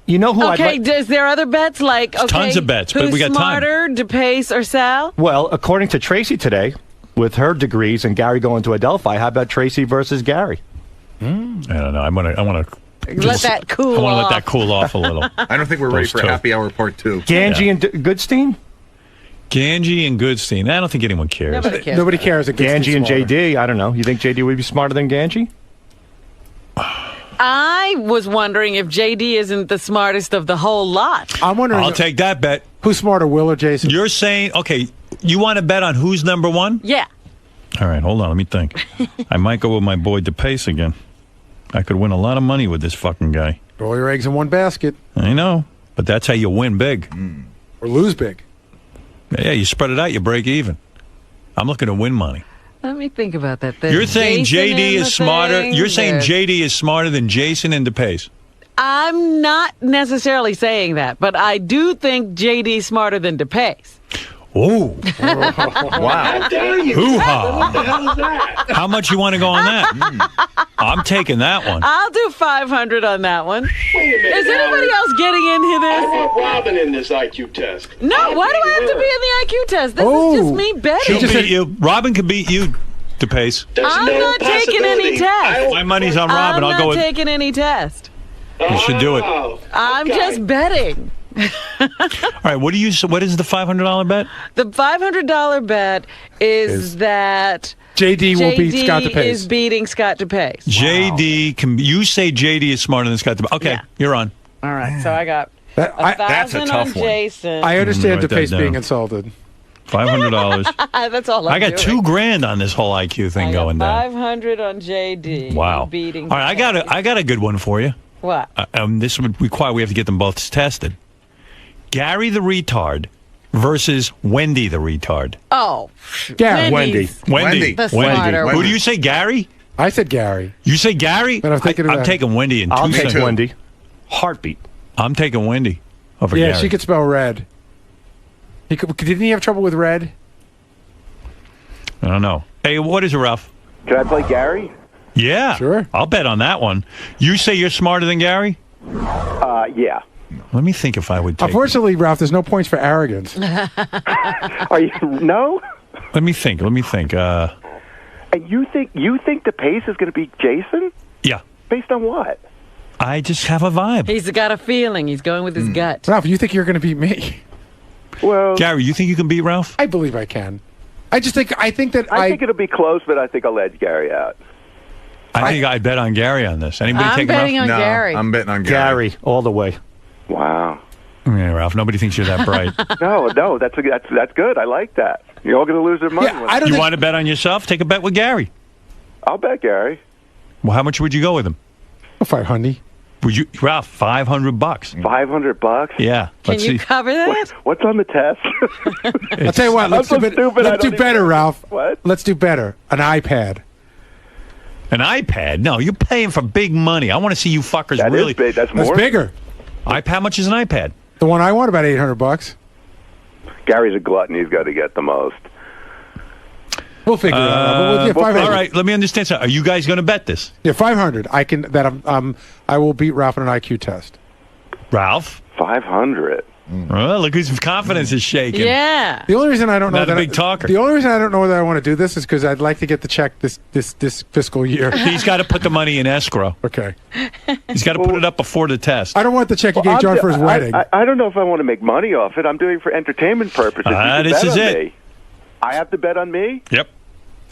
You know who? Is there other bets? Tons of bets, but we got time. Who's smarter, DePace or Sal? Well, according to Tracy today, with her degrees and Gary going to Adelphi, how about Tracy versus Gary? I don't know. I want to let that cool off. I want to let that cool off a little. I don't think we're ready for Happy Hour Part 2. Ganji and Goodstein? Ganji and Goodstein. I don't think anyone cares. Nobody cares. Ganji and JD. I don't know. You think JD would be smarter than Ganji? I was wondering if JD isn't the smartest of the whole lot. I'm wondering. I'll take that bet. Who's smarter, Will or Jason? You're saying, okay, you want to bet on who's number one? Yeah. All right, hold on. Let me think. I might go with my boy DePace again. I could win a lot of money with this fucking guy. All your eggs in one basket. I know, but that's how you win big. Or lose big. Yeah, you spread it out, you break even. I'm looking to win money. Let me think about that. You're saying JD is smarter. You're saying JD is smarter than Jason and DePace. I'm not necessarily saying that, but I do think JD's smarter than DePace. Oh. Wow. How dare you? Hoo-ha. What the hell is that? How much you want to go on that? I'm taking that one. I'll do 500 on that one. Wait a minute. Is anybody else getting into this? I want Robin in this IQ test. No, why do I have to be in the IQ test? This is just me betting. She'll beat you. Robin can beat you, DePace. I'm not taking any test. My money's on Robin. I'll go with... I'm not taking any test. You should do it. I'm just betting. All right, what is the $500 bet? The $500 bet is that JD will beat Scott DePace. is beating Scott DePace. JD can. You say JD is smarter than Scott DePace. Okay, you're on. All right, so I got that's a tough on one. Jason. I understand Write that DePace down. being insulted. $500. That's all I got doing. $2,000 on this whole IQ thing going down. 500 on JD. Wow. Beating. All right, I got a good one for you. What? This would require we have to get them both tested. Gary the retard versus Wendy the retard. Oh, Gary. Wendy. The smarter one. Who do you say, Gary? I said Gary. You say Gary? But I'm thinking I'm taking Wendy in I'll 2 take seconds. Wendy. Heartbeat. I'm taking Wendy over Yeah, Gary. she could spell red. Didn't he have trouble with red? I don't know. Hey, what is it, Ralph? Can I play Gary? Yeah. Sure. I'll bet on that one. You say you're smarter than Gary? Yeah. Let me think if I would take Unfortunately, Ralph, there's no points for arrogance. Are you no? Let me think. And you think DePace is going to beat Jason? Yeah. Based on what? I just have a vibe. He's got a feeling. He's going with his gut. Ralph, you think you're going to beat me? Well, Gary, you think you can beat Ralph? I believe I can. I think it'll be close, but I think I'll edge Gary out. I think I'd bet on Gary on this. Anybody I'm take betting Ralph? on Gary. I'm betting on Gary. Gary, all the way. Wow. Yeah, Ralph. Nobody thinks you're that bright. No, that's good. I like that. You're all going to lose their money. You want to bet on yourself? Take a bet with Gary. I'll bet Gary. Well, how much would you go with him? 500. Would you, Ralph? $500. $500? Yeah. Can you cover that? What's on the test? I'll tell you what. Let's do better, Ralph. What? Let's do better. An iPad. An iPad? No, you're paying for big money. I want to see you fuckers That really. is big. That's more. That's bigger. How much is an iPad? The one I want about $800. Gary's a glutton. He's got to get the most. We'll figure it out. But 500. All right, let me understand something. Are you guys going to bet this? Yeah, 500. I will beat Ralph in an IQ test. Ralph? 500. Well, look whose confidence is shaking. Yeah. The only reason I don't know Not a that big talker. The only reason I don't know that I want to do this is because I'd like to get the check this fiscal year. He's got to put the money in escrow. Okay. He's got to put it up before the test. I don't want the check he gave John for his wedding. I don't know if I want to make money off it. I'm doing it for entertainment purposes. This is it. Me. I have to bet on me? Yep.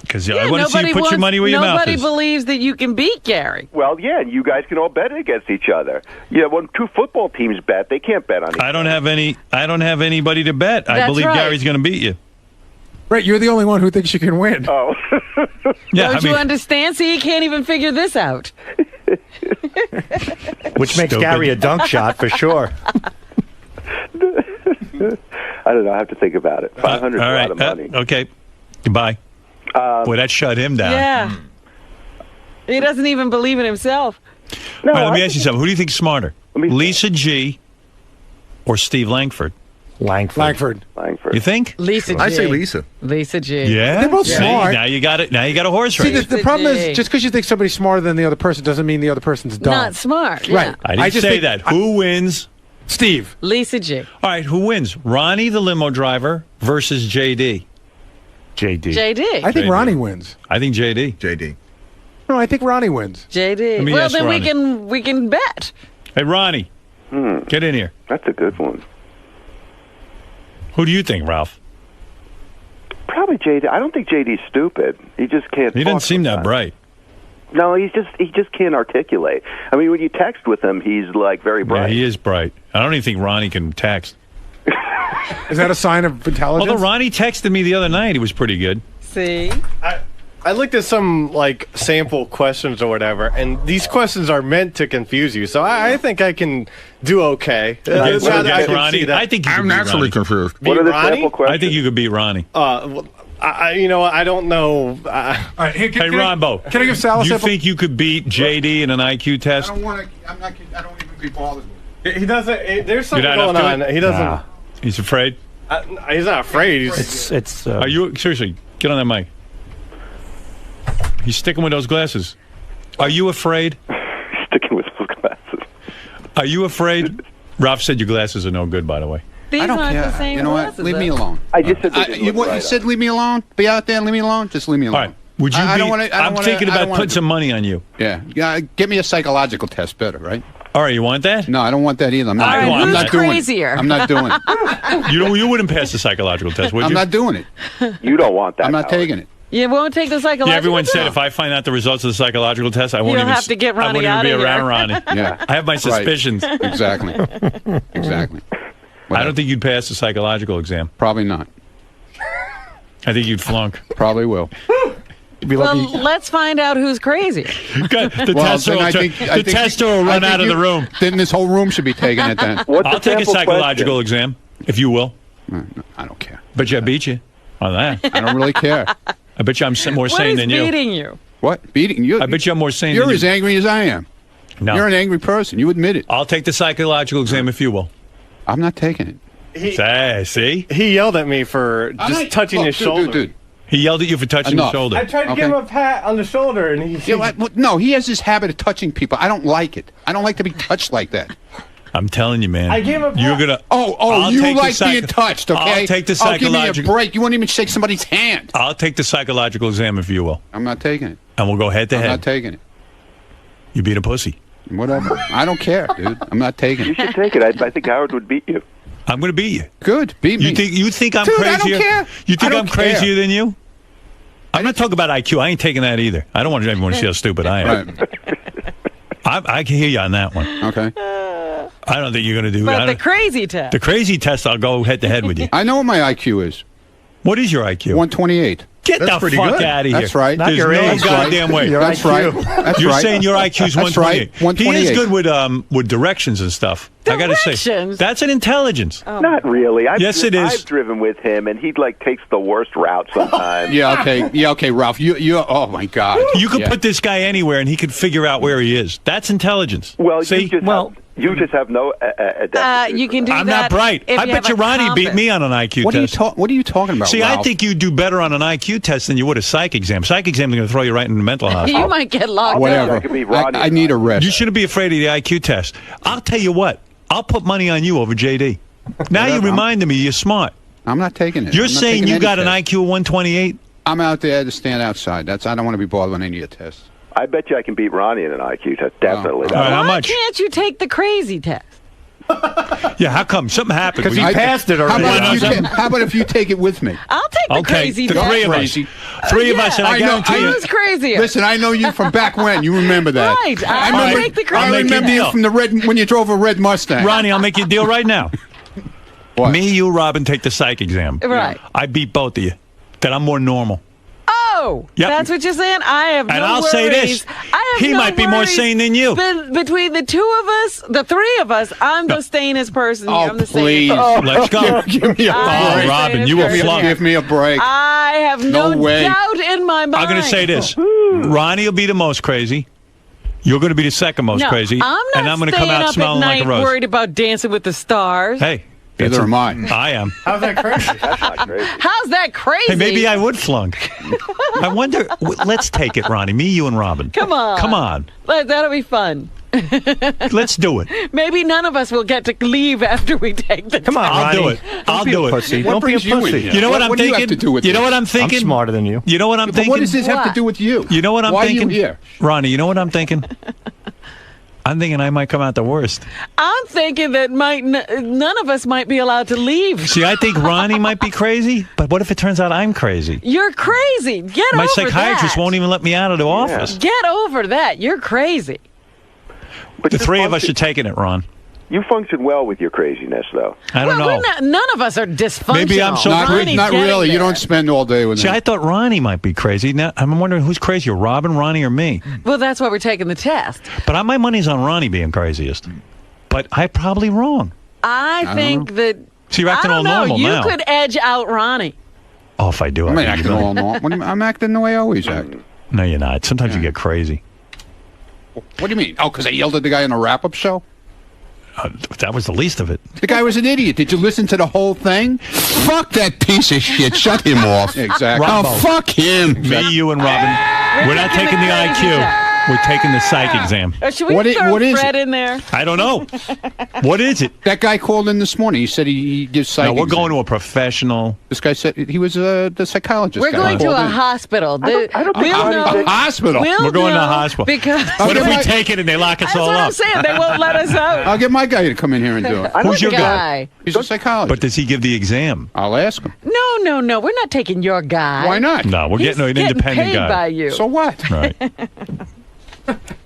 Because I want to see you put your money where your mouth Nobody is. believes that you can beat Gary. Well, yeah, and you guys can all bet against each other. Yeah, when two football teams bet, they can't bet on each other. I don't have anybody to bet. I That's believe right. Gary's going to beat you. Right, you're the only one who thinks you can win. Oh. Yeah, Don't you understand? See, he can't even figure this out. Which makes Gary a dunk shot for sure. I don't know. I have to think about it. 500 is a lot of money. Okay. Goodbye. Boy, that shut him down. Yeah. He doesn't even believe in himself. All right, let me ask you something. Who do you think's smarter? Lisa G or Steve Langford? Langford. You think? Lisa G. I say Lisa. Lisa G. Yeah? They're both See, smart. Now you got it. Now you got a horse See, race. the problem is just because you think somebody's smarter than the other person doesn't mean the other person's dumb. Not smart. Yeah. Right. I didn't just say think- that. Who wins? Steve. Lisa G. All right, who wins? Ronnie, the limo driver, versus JD? JD. JD. I think JD. Ronnie wins. I think JD. JD. No, I think Ronnie wins. JD. Let me Well, ask then Ronnie. we can bet. Hey, Ronnie, get in here. That's a good one. Who do you think, Ralph? Probably JD. I don't think JD's stupid. He just can't. He doesn't talk seem that sometimes. bright. No, he just can't articulate. I mean, when you text with him, he's like very Yeah, bright. he is bright. I don't even think Ronnie can text. Is that a sign of intelligence? Although Ronnie texted me the other night, he was pretty good. See? I looked at some sample questions or whatever, and these questions are meant to confuse you. So I think I can do okay. Against I can Ronnie? see that. I think you I'm could beat naturally Ronnie. confused. Beat Ronnie? I think you could beat Ronnie. You know what? I don't know. All right, Hey, Rombo. Can I give Sal a You sample? think you could beat JD in an IQ test? I don't even be bothered with it. He doesn't. There's something You're not going up on. to it? He doesn't. Nah. He's afraid? He's not afraid. He's. Are you seriously? Get on that mic. He's sticking with those glasses. Are you afraid? Sticking with those glasses. Are you afraid? Ralph said your glasses are no good, by the way. These I don't aren't care. the same You know what? glasses, Leave me though. alone. I just said they didn't you look right said leave me alone. Be out there and leave me alone. Just leave me alone. All right. Would you I be? don't wanna, I don't I'm wanna, thinking I don't about wanna putting some money on you. Yeah. Give me a psychological test better, right? All right, you want that? No, I don't want that either. I'm not, I want I'm that. not doing crazier? it. I'm not doing it. You wouldn't pass the psychological test, would you? I'm not doing it. You don't want that. I'm not taking it. You won't take the psychological Yeah, everyone test? said if I find out the results of the psychological test, I won't You'll even have to get I Ronnie won't even out be of here. around Ronnie. Yeah. I have my Right. suspicions. Exactly. Exactly. I don't think you'd pass the psychological exam. Probably not. I think you'd flunk. Probably will. Well, let's find out who's crazy. The Well, tester then will, I think- the I think- tester will I run think out of the room. Then this whole room should be taking it then. I'll take a psychological exam, if you will. I don't care. Bet you I beat you on that. I don't really care. I bet you I'm more What sane is than you. beating you? What? Beating you? I bet you I'm more sane You're than as you. angry as I am. No. You're an angry person. You admit it. I'll take the psychological exam if you will. I'm not taking it. See? He yelled at me for just touching his shoulder. Dude. He yelled at you for touching Enough. his shoulder. I tried to give him a pat on the shoulder, and he. No, he has this habit of touching people. I don't like it. I don't like to be touched like that. I'm telling you, man. I gave him a You're gonna. Oh, you like being touched, okay? I'll take the Oh, give me a psychological. break. You won't even shake somebody's hand. I'll take the psychological exam if you will, I'm not taking it. and we'll go head to I'm head. not taking it. You beat a pussy. Whatever. I don't care, dude. I'm not taking You it. should take it. I think Howard would beat you. I'm going to beat you. Good. Beat me. You think I'm Dude, crazier? I don't care. You I think don't I'm care. crazier than you? I'm not talking about IQ. I ain't taking that either. I don't want everyone to see how stupid I am. Right. I can hear you on that one. Okay. I don't think you're going to do But that. the crazy test. The crazy test, I'll go head to head with you. I know what my IQ is. What is your IQ? 128. Get That's the pretty fuck good. out of here. That's right. There's your no age. goddamn way. Your That's right. That's You're right. saying your IQ's 128. That's right. 128. He is good with directions and stuff. I got to say, Directions? that's an intelligence. Not really. Yes, it is. I've driven with him, and he takes the worst route sometimes. Yeah, okay. Yeah, okay, Ralph. You oh my God. You could Yeah. put this guy anywhere, and he could figure out where he is. That's intelligence. Well, See? you just have no adaptability. You can do I'm that. not bright. if I you bet have you a Ronnie beat compass. me on an IQ What test. are you talking about? See, I Ralph? think you do better on an IQ test than you would a psych exam. Psych exam is going to throw you right in the mental hospital. You might get locked Whatever. up. I need a rest. You shouldn't be afraid of the IQ test. I'll tell you what. I'll put money on you over JD. Now you reminded me you're smart. I'm not taking it. You're I'm not saying taking you any got an test. IQ of 128? I'm out there to stand outside. I don't want to be bothered with any of the tests. I bet you I can beat Ronnie in an IQ test. Definitely. All right, how Why much? can't you take the crazy test? Yeah, how come? Something happened. Because he passed it How already. how about if you take it with me? I'll take the Okay, crazy the test. three of us. Crazy. Three of us, and I I know- guarantee you. Who's crazier? Listen, I know you from back when. You remember that. Right. I I'll remember, take the crazy I remember test. you from the red when you drove a red Mustang. Ronnie, I'll make you a deal right now. What? Me, you, Robin, take the psych exam. Right. I beat both of you. That I'm more normal. Oh, Yep. that's what you're saying? I have no And I'll worries. say this. I have He no might be more worries. sane than you. Between the two of us, the three of us, I'm the sanest person here. Oh, I'm the please. sanest. Let's go. Give me a I'm break. the Robin, sanest you a person flunk. here. Give me a break. I have no, No way. doubt in my mind. I'm going to say this. Ronnie will be the most crazy. You're going to be the second most No, crazy. I'm not and I'm going to staying come out up at smelling night like a rose. worried about Dancing with the Stars. Hey. Neither am I. I am. How's that crazy? That's not crazy. How's that crazy? Hey, maybe I would flunk. I wonder. Let's take it, Ronnie. Me, you, and Robin. Come on. Come on. That'll be fun. Let's do it. Maybe none of us will get to leave after we take the Come on, I'll do Ronnie. it. I'll do it. Pussy. What Don't be a brings you in pussy. here? You know what I'm What do you thinking? have to do with You know this? what I'm thinking? I'm smarter than you. You know what I'm But thinking? what does this have What? to do with you? You know what I'm Why thinking? are you here? Ronnie, you know what I'm thinking? I'm thinking I might come out the worst. I'm thinking that none of us might be allowed to leave. See, I think Ronnie might be crazy, but what if it turns out I'm crazy? You're crazy. Get My over psychiatrist that. won't even let me out of the office. Get over that. You're crazy. But The you three of us function- are taking it, Ron. You function well with your craziness, though. I don't Well, know. none of us are dysfunctional. Maybe I'm so Not, Ronnie's not getting really. You there. don't spend all day with See, him. I thought Ronnie might be crazy. Now I'm wondering who's crazier, Robin, Ronnie, or me. Well, that's why we're taking the test. But my money's on Ronnie being craziest. But I'm probably wrong. I think that. So you're acting I all don't know. normal You now. could edge out Ronnie. Oh, if I do, I'm I not acting all normal. I'm acting the way I always act. No, you're not. Sometimes you get crazy. What do you mean? Oh, because I yelled at the guy in a wrap-up show? That was the least of it. The guy was an idiot. Did you listen to the whole thing? Fuck that piece of shit. Shut him off. Exactly. Rambo. Oh, fuck him. Me, you, and Robin. We're not taking the IQ. We're taking the psych exam. Should we What throw is Fred it? in there? I don't know. What is it? That guy called in this morning. He said he gives psych No, we're exam. going to a professional. This guy said he was the psychologist. We're guy going to called a in. hospital. I don't think We'll Ronnie know. did- A hospital. We'll We're going to a know hospital. Because What if we Okay. take it and they lock us that's all what I'm up? saying. They won't let us out. I'll get my guy to come in here and do it. Who's your guy? guy? He's a psychologist. But does he give the exam? I'll ask him. No. We're not taking your guy. Why not? No, we're He's getting an independent paid guy. by you. So what? Right.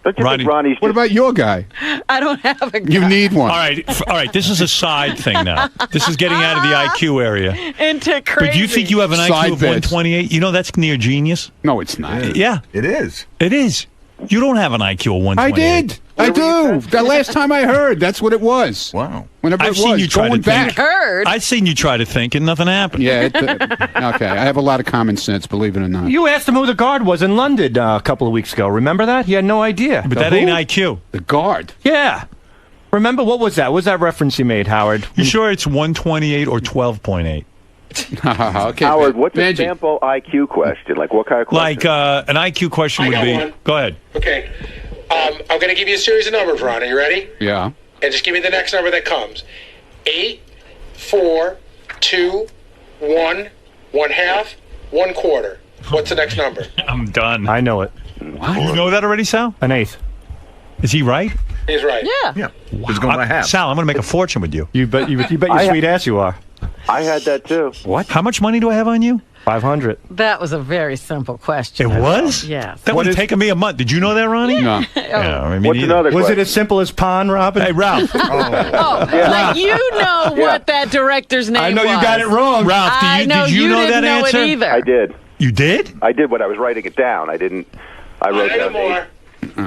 Don't you Ronnie- think Ronnie's What just about your guy? I don't have a guy. You need one. All right. This is a side thing now. This is getting out of the IQ area. into crazy. But do you think you have an Side IQ of bets. 128? You know that's near genius. No, it's not. Yeah, It is. it is. You don't have an IQ of 128. I did. I do. The last time I heard, that's what it was. Wow. Whenever I've it seen was. you try Going to think. back. Heard. I've seen you try to think and nothing happened. Yeah. Okay. I have a lot of common sense, believe it or not. You asked him who the guard was in London a couple of weeks ago. Remember that? He had no idea. But The that who? ain't IQ. The guard. Yeah. Remember, what was that? What was that reference you made, Howard? You sure it's 128 or 12.8? Okay, Howard, what's Benji. a sample IQ question? Like, what kind of question? Like an IQ question would be. one. Go ahead. Okay. I'm going to give you a series of numbers, Ron. Are you ready? Yeah. And just give me the next number that comes. 8, 4, 2, 1, 1/2, 1/4. What's the next number? I'm done. I know it. What? You know that already, Sal? An eighth. Is he right? He's right. Yeah. He's going to have. Sal, I'm going to make a fortune with you. You bet your sweet ass you are. I had that too. What? How much money do I have on you? 500. That was a very simple question. It was? Yes. That would have taken me a month. Did you know that, Ronnie? No. Yeah, I mean, What's another Was question? it as simple as Pond, Robin? Hey, Ralph. Like you know what that director's name was. I know you got it wrong. Ralph, I know did you know didn't that know answer? It either. I did. You did? I did, but I was writing it down. I didn't. I wrote down 8.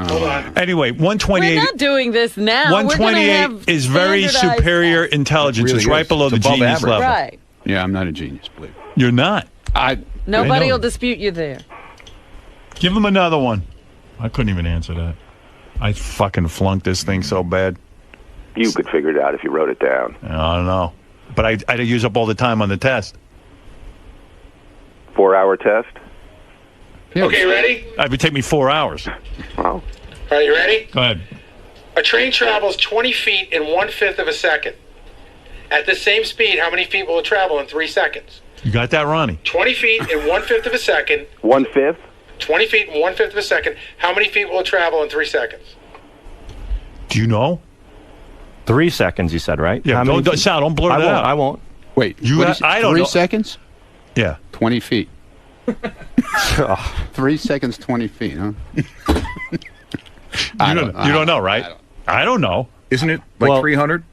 Hold on. Anyway, We're 128. not doing this now. We're gonna 128 have is very standardized superior intelligence. Really It's right is. below It's the above genius average. level. Right. Yeah, I'm not a genius, believe me. You're not. Nobody I know. will dispute you there. Give him another one. I couldn't even answer that. I fucking flunked this thing so bad. You could figure it out if you wrote it down. I don't know. But I'd use up all the time on the test. 4-hour test. Okay, ready? It would take me 4 hours. Wow. All right, you ready? Go ahead. A train travels 20 feet in 1/5 of a second. At the same speed, how many feet will it travel in 3 seconds? You got that, Ronnie? 20 feet in 1/5 of a second. 1/5? 20 feet in 1/5 of a second. How many feet will it travel in 3 seconds? Do you know? 3 seconds, you said, right? Yeah, Sal, don't blur I it won't, out. I won't. Wait, You what got- is- I don't 3 know. seconds? Yeah. 20 feet. 3 seconds, 20 feet, huh? You don't know, right? I don't know. Isn't it like 300?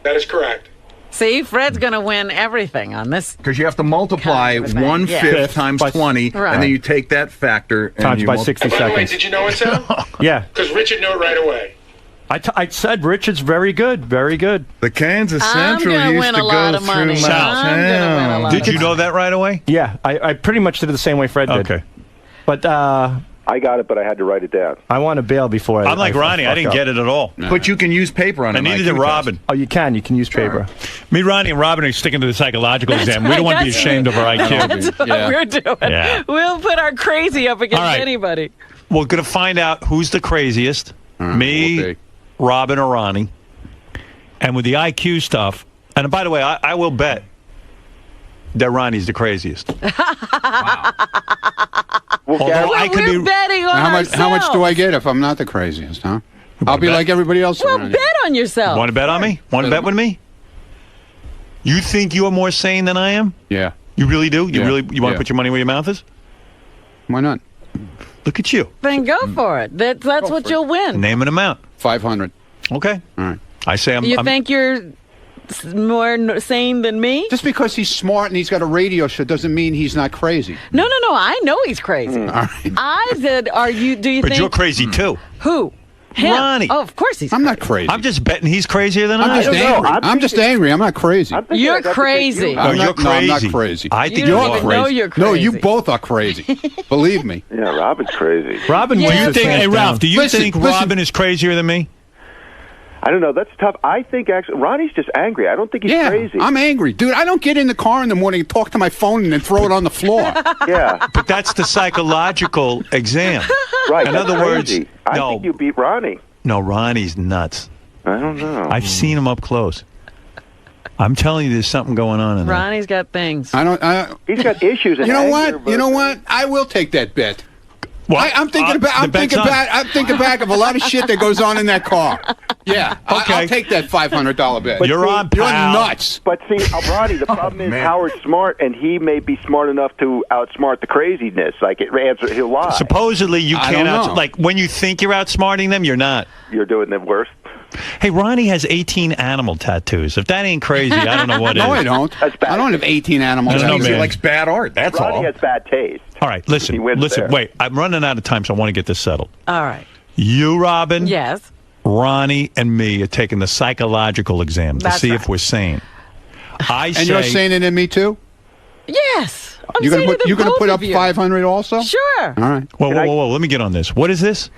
That is correct. See, Fred's going to win everything on this. Because you have to multiply Kind of a thing. 1/5 Yeah. times By- 20, Right. and then you take that factor and Times you by multiply. 60 By the way, seconds. did you know it, Sal? Yeah. Because Richard knew it right away. I said Richard's very good. Very good. The Kansas I'm Central gonna used win to a lot go of through money. my I'm gonna win a town. lot Did you know that right away? Yeah, I pretty much did it the same way Fred did. Okay. But I got it, but I had to write it down. I want to bail before I'm like Ronnie. I didn't get it at all. But you can use paper on it. And neither did Robin. Oh, you can. You can use paper. Me, Ronnie, and Robin are sticking to the psychological exam. We don't want to be That's- ashamed of our IQ. That's what we're doing. Yeah. We'll put our crazy up against All right. anybody. We're going to find out who's the craziest. We'll Me, see. Robin, or Ronnie. And with the IQ stuff, and by the way, I will bet that Ronnie's the craziest. Although I could We're be. betting on How ourselves. much do I get if I'm not the craziest, huh? I'll be bet? like everybody else Well, around bet here. on yourself. Want to bet on me? Want to bet with me? You think you are more sane than I am? Yeah. You really do? You Yeah. want Yeah. to put your money where your mouth is? Why not? Look at you. Then go for it. That's what you'll win. Name an amount. 500. Okay. All right. I say I'm. You I'm think you're more sane than me? Just because he's smart and he's got a radio show doesn't mean he's not crazy. No. I know he's crazy. All right. I said, do you but think? you're crazy too. Who? Him. Ronnie. Oh, of course he's I'm not crazy. I'm just betting he's crazier than I'm I just am. angry. I'm just angry. I'm not crazy. You're crazy. No, you're No, I'm not crazy. crazy. I think You don't you even are. know you're No, you crazy. both are crazy. Believe me. Yeah, Robin's crazy. Robin Yeah. wins Do you this think? hands Hey, Ralph. down. Do you Listen, think listen. Robin is crazier than me? I don't know. That's tough. I think actually Ronnie's just angry. I don't think he's Yeah, crazy. I'm angry. Dude, I don't get in the car in the morning and talk to my phone and then throw it on the floor. Yeah, But that's the psychological exam. right. In that's other words, crazy. I no. think you beat Ronnie. No, Ronnie's nuts. I don't know. I've seen him up close. I'm telling you, there's something going on in there. Ronnie's got things. He's got issues. You and know anger, what? You know what? I will take that bet. What? I'm thinking about. the bet's on. I'm thinking back of a lot of shit that goes on in that car. Yeah, Okay. I'll take that $500 bet. You're on, You're pal. nuts. But see, Ronnie, the problem is Howard's smart, and he may be smart enough to outsmart the craziness. Like he'll lie. Supposedly, you I can't don't know. like when you think you're outsmarting them, you're not. You're doing the worst. Hey, Ronnie has 18 animal tattoos. If that ain't crazy, I don't know what is. No, I don't. That's bad. I don't have 18 animals. No, That means he man. likes bad art. That's Ronnie all. has bad taste. All right, He listen, wins there. wait. I'm running out of time, so I want to get this settled. All right. You, Robin, Yes. Ronnie, and me are taking the psychological exam to That's see right. if we're sane. I And say, you're saying it in me too? Yes. I'm You're gonna saying put both up of you. 500 also? Sure. All right. whoa, let me get on this. What is this?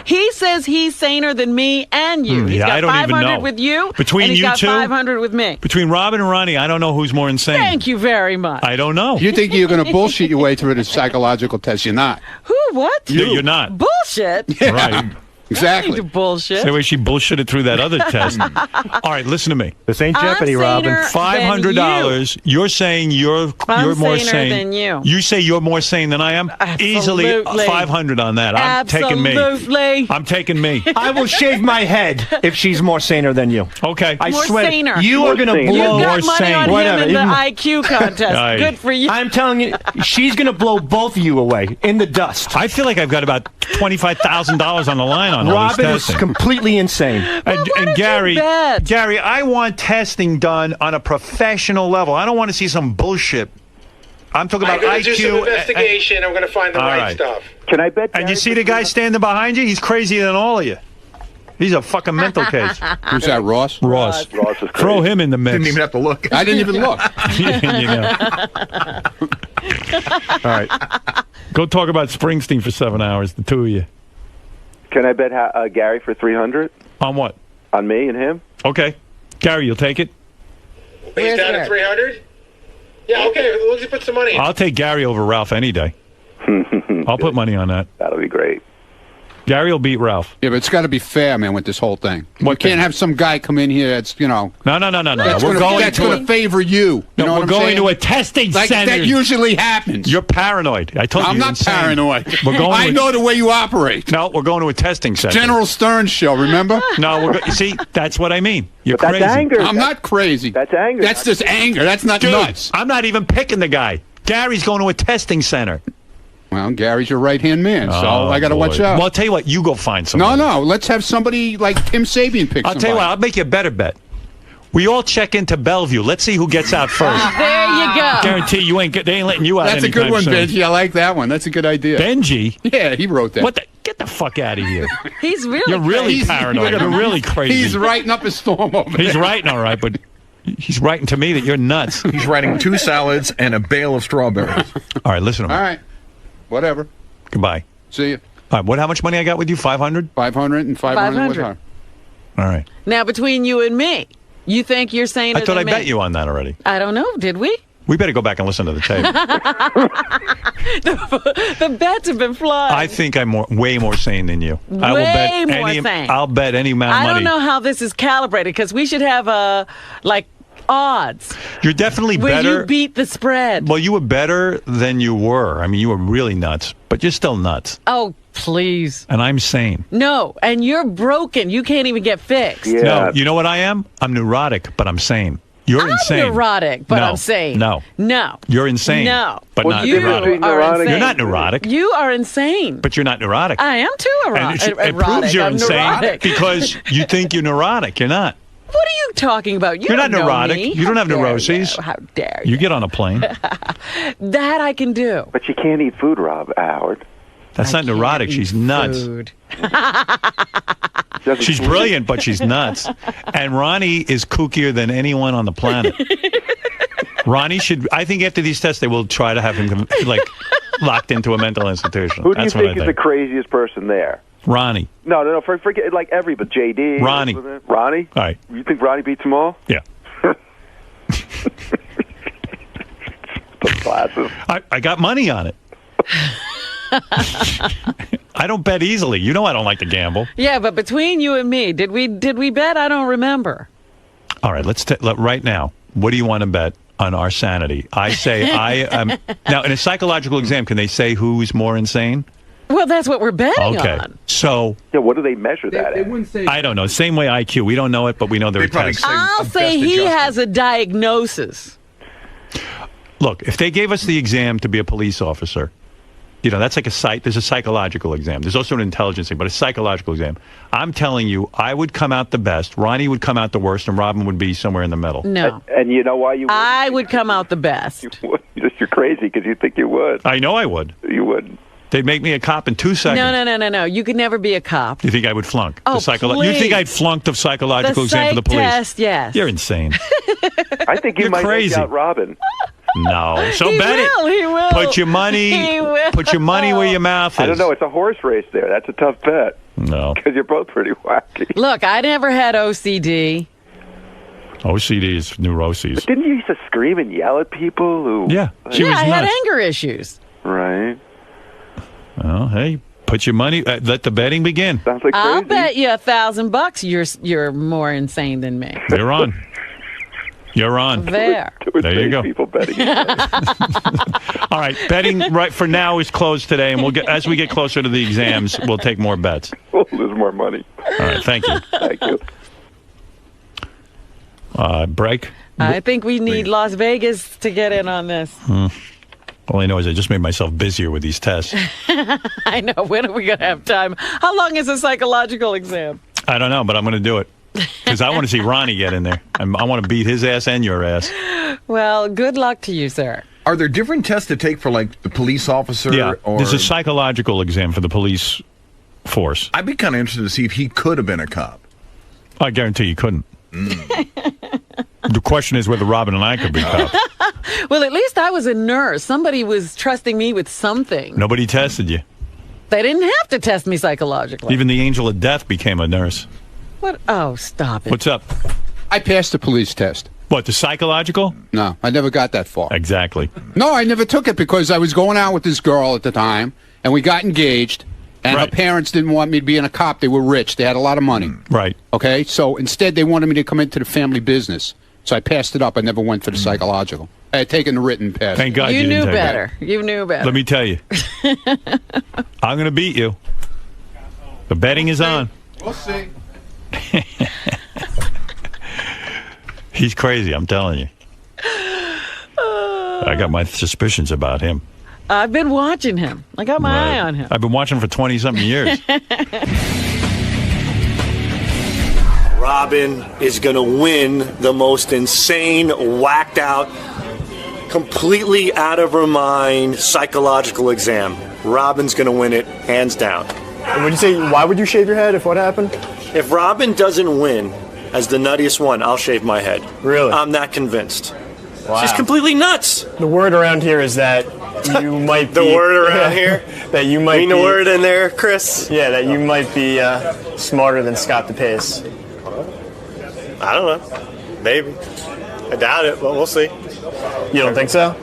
He says he's saner than me and you. He's got I don't 500 even know. with you, Between and he's you got two? 500 with me. Between Robin and Ronnie, I don't know who's more insane. Thank you very much. I don't know. You think you're going to bullshit your way through the psychological test? You're not. Who? What? You're not. Bullshit. Right. Exactly. You bullshit. Same way she bullshitted through that other test. All right, listen to me. This ain't Jeopardy, Robin. $500. You're saying you're more saner sane than you. You say you're more sane than I am. Easily Absolutely. 500 on that. I'm taking me. Absolutely. I'm taking me. I will shave my head if she's more saner than you. Okay. I More swear. saner. You are going to blow. You got More money sane. on him Whatever. in the Even- IQ contest. Aye. Good for you. I'm telling you, she's going to blow both of you away in the dust. I feel like I've got about $25,000 on the line on all this Robin is testing. completely insane. And Gary, I want testing done on a professional level. I don't want to see some bullshit. I'm talking I'm about going to do some IQ. investigation. I'm going to find the All right right. stuff. Can I bet? And you see the guy standing behind you? He's crazier than all of you. He's a fucking mental case. Who's that, Ross? Ross. Ross is crazy. Throw him in the mix. Didn't even have to look. I didn't even look. You know. All right. Go talk about Springsteen for 7 hours, the two of you. Can I bet Gary for 300 On what? on me and him? Okay. Gary, you'll take it? He's down to 300? Yeah, okay. Let's put some money in. I'll take Gary over Ralph any day. I'll put money on that. That'll be great. Gary will beat Ralph. Yeah, but it's got to be fair, man, with this whole thing. What You can't thing? have some guy come in here that's, No. that's We're going going to favor you. No, You know we're what I'm going saying? to a testing like, center. That usually happens. You're paranoid. I told you. I'm you're not insane. paranoid. We're going. I know the way you operate. No, we're going to a testing center. General Stern show, remember? No, see, that's what I mean. You're But that's crazy. anger. I'm not crazy. That's anger. That's just anger. That's not Dude, nuts. I'm not even picking the guy. Gary's going to a testing center. Well, Gary's your right-hand man, so I got to watch out. Well, I'll tell you what. You go find somebody. No, let's have somebody like Tim Sabian pick I'll tell you what. I'll make you a better bet. We all check into Bellevue. Let's see who gets out first. There you go. Guarantee you they ain't letting you out. That's a good anytime one, soon. Benji. I like that one. That's a good idea. Benji? Yeah, he wrote that. What the? Get the fuck out of here. He's really You're really crazy. paranoid. You're really crazy. He's writing up a storm over He's there. writing all right, but he's writing to me that you're nuts. He's writing 2 salads and a bale of strawberries. All right, listen to me. All right. Whatever. Goodbye. See you. All right, how much money I got with you? 500? 500 and 500 with her. All right. Now, between you and me, you think you're saner I thought I than me? bet you on that already. I don't know. Did we? We better go back and listen to the tape. The bets have been flying. I think I'm way more sane than you. I will Way bet more any, sane. I'll bet any amount of I money. don't know how this is calibrated because we should have odds. You're definitely Will better. you beat the spread? Well, you were better than you were. I mean, you were really nuts, but you're still nuts. Oh, please. And I'm sane. No, and you're broken. You can't even get fixed. No, you know what I am? I'm neurotic, but I'm sane. You're insane. I'm neurotic, but No, I'm sane. No. No. You're insane. No. But not you neurotic. are insane. You're not neurotic. You are insane. But you're not neurotic. I am too And erotic. it proves you're I'm insane neurotic. because you think you're neurotic. You're not. What are you talking about? You're not don't know neurotic. me. You don't How have dare neuroses. you? How dare You get on a plane. That I can do. But you can't eat food, Howard. That's not neurotic. She's nuts. She's brilliant, but she's nuts. And Ronnie is kookier than anyone on the planet. Ronnie should. I think after these tests, they will try to have him locked into a mental institution. Who do you That's what I think is the craziest person there? Ronnie. No. Forget like everybody. JD. Ronnie. Ronnie? All right. You think Ronnie beats them all? Yeah. Glasses. I got money on it. I don't bet easily. You know I don't like to gamble. Yeah, but between you and me, did we bet? I don't remember. All right, right now. What do you want to bet on our sanity? I say I am now in a psychological exam. Can they say who's more insane? Well, that's what we're betting Okay, on. so yeah, what do they measure that at? I don't know. Same way IQ. We don't know it, but we know there are tests. I'll say he has a diagnosis. Look, if they gave us the exam to be a police officer, that's like there's a psychological exam. There's also an intelligence thing, but a psychological exam. I'm telling you, I would come out the best, Ronnie would come out the worst, and Robin would be somewhere in the middle. No. And you know why you would? I would come out the best. You're crazy because you think you would. I know I would. You would. They'd make me a cop in 2 seconds. No. You could never be a cop. You think I would flunk? Oh, You think please. I'd flunk the psychological The exam for the psych police? test, yes. You're insane. I think you You're might crazy. make out Robin. No. So He bet will, it. he will. Put your money. He will. Put your money where your mouth is. I don't know. It's a horse race there. That's a tough bet. No. Because you're both pretty wacky. Look, I never had OCD. OCD is neuroses. But didn't you used to scream and yell at people who... Yeah. She was I had nuts. anger issues. Right. Well, hey, put your money. Let the betting begin. Sounds like I'll bet you $1,000 you're more insane than me. You're on. You're on. There. There you go. People betting. All right, betting right for now is closed today, and we'll get as we get closer to the exams, we'll take more bets. We'll lose more money. All right, thank you. Thank you. Break. I think we need Las Vegas to get in on this. All I know is I just made myself busier with these tests. I know. When are we going to have time? How long is a psychological exam? I don't know, but I'm going to do it because I want to see Ronnie get in there. I want to beat his ass and your ass. Well, good luck to you, sir. Are there different tests to take for, like, the police officer? Yeah, or... there's a psychological exam for the police force. I'd be kind of interested to see if he could have been a cop. I guarantee you couldn't. The question is whether Robin and I could be cops. Well, at least I was a nurse. Somebody was trusting me with something. Nobody tested you. They didn't have to test me psychologically. Even the angel of death became a nurse. What? Oh, stop it. What's up? I passed the police test. What, the psychological? No, I never got that far. Exactly. No, I never took it because I was going out with this girl at the time, and we got engaged, and her parents didn't want me to be in a cop. They were rich. They had a lot of money. Right. Okay? So instead, they wanted me to come into the family business. So I passed it up. I never went for the psychological. I had taken the written test. Thank God you knew didn't take better. You knew better. Let me tell you. I'm going to beat you. The betting is on. We'll see. He's crazy, I'm telling you. I got my suspicions about him. I've been watching him. I got my eye on him. I've been watching him for 20-something years. Robin is going to win the most insane, whacked out, completely out of her mind psychological exam. Robin's going to win it, hands down. And would you say, why would you shave your head if what happened? If Robin doesn't win as the nuttiest one, I'll shave my head. Really? I'm that convinced. Wow. She's completely nuts. The word around here is that you might be... The word around here? That you might mean be... the word in there, Chris? Yeah, that you might be smarter than Scott DePace. I don't know. Maybe. I doubt it, but we'll see. You don't think so?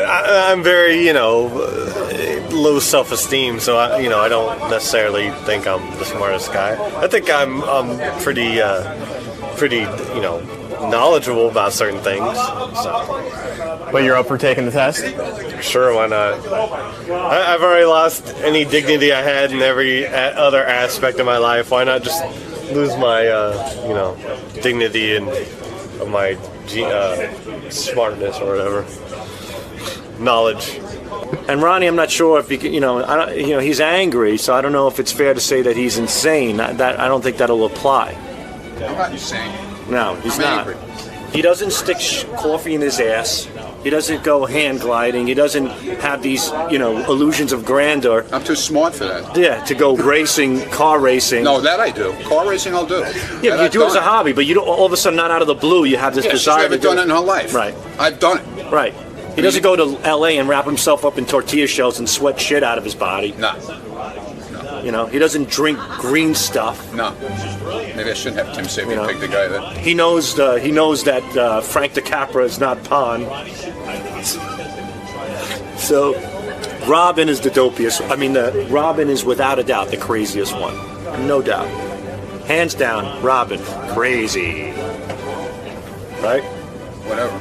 I'm very, low self-esteem, so I don't necessarily think I'm the smartest guy. I think I'm pretty, knowledgeable about certain things. So. But you're up for taking the test? Sure, why not? I've already lost any dignity I had in every other aspect of my life. Why not just lose my, dignity and my smartness or whatever, knowledge. And Ronnie, I'm not sure if he, he's angry, so I don't know if it's fair to say that he's insane. I don't think that'll apply. I'm not insane. No, he's I'm not. angry. He doesn't stick coffee in his ass. He doesn't go hand gliding. He doesn't have these, illusions of grandeur. I'm too smart for that. Yeah, to go racing, car racing. No, that I do. Car racing, I'll do. Yeah, but you do it as a hobby, but you don't. All of a sudden, not out of the blue, you have this desire. She hasn't done it in her life. Right. I've done it. Right. He doesn't go to L.A. and wrap himself up in tortilla shells and sweat shit out of his body. No. He doesn't drink green stuff. No. Maybe I shouldn't have Tim Sabian pick the guy that. He knows that Frank DiCapra is not Pon. So, Robin is the dopiest. Robin is without a doubt the craziest one. No doubt. Hands down, Robin. Crazy. Right? Whatever.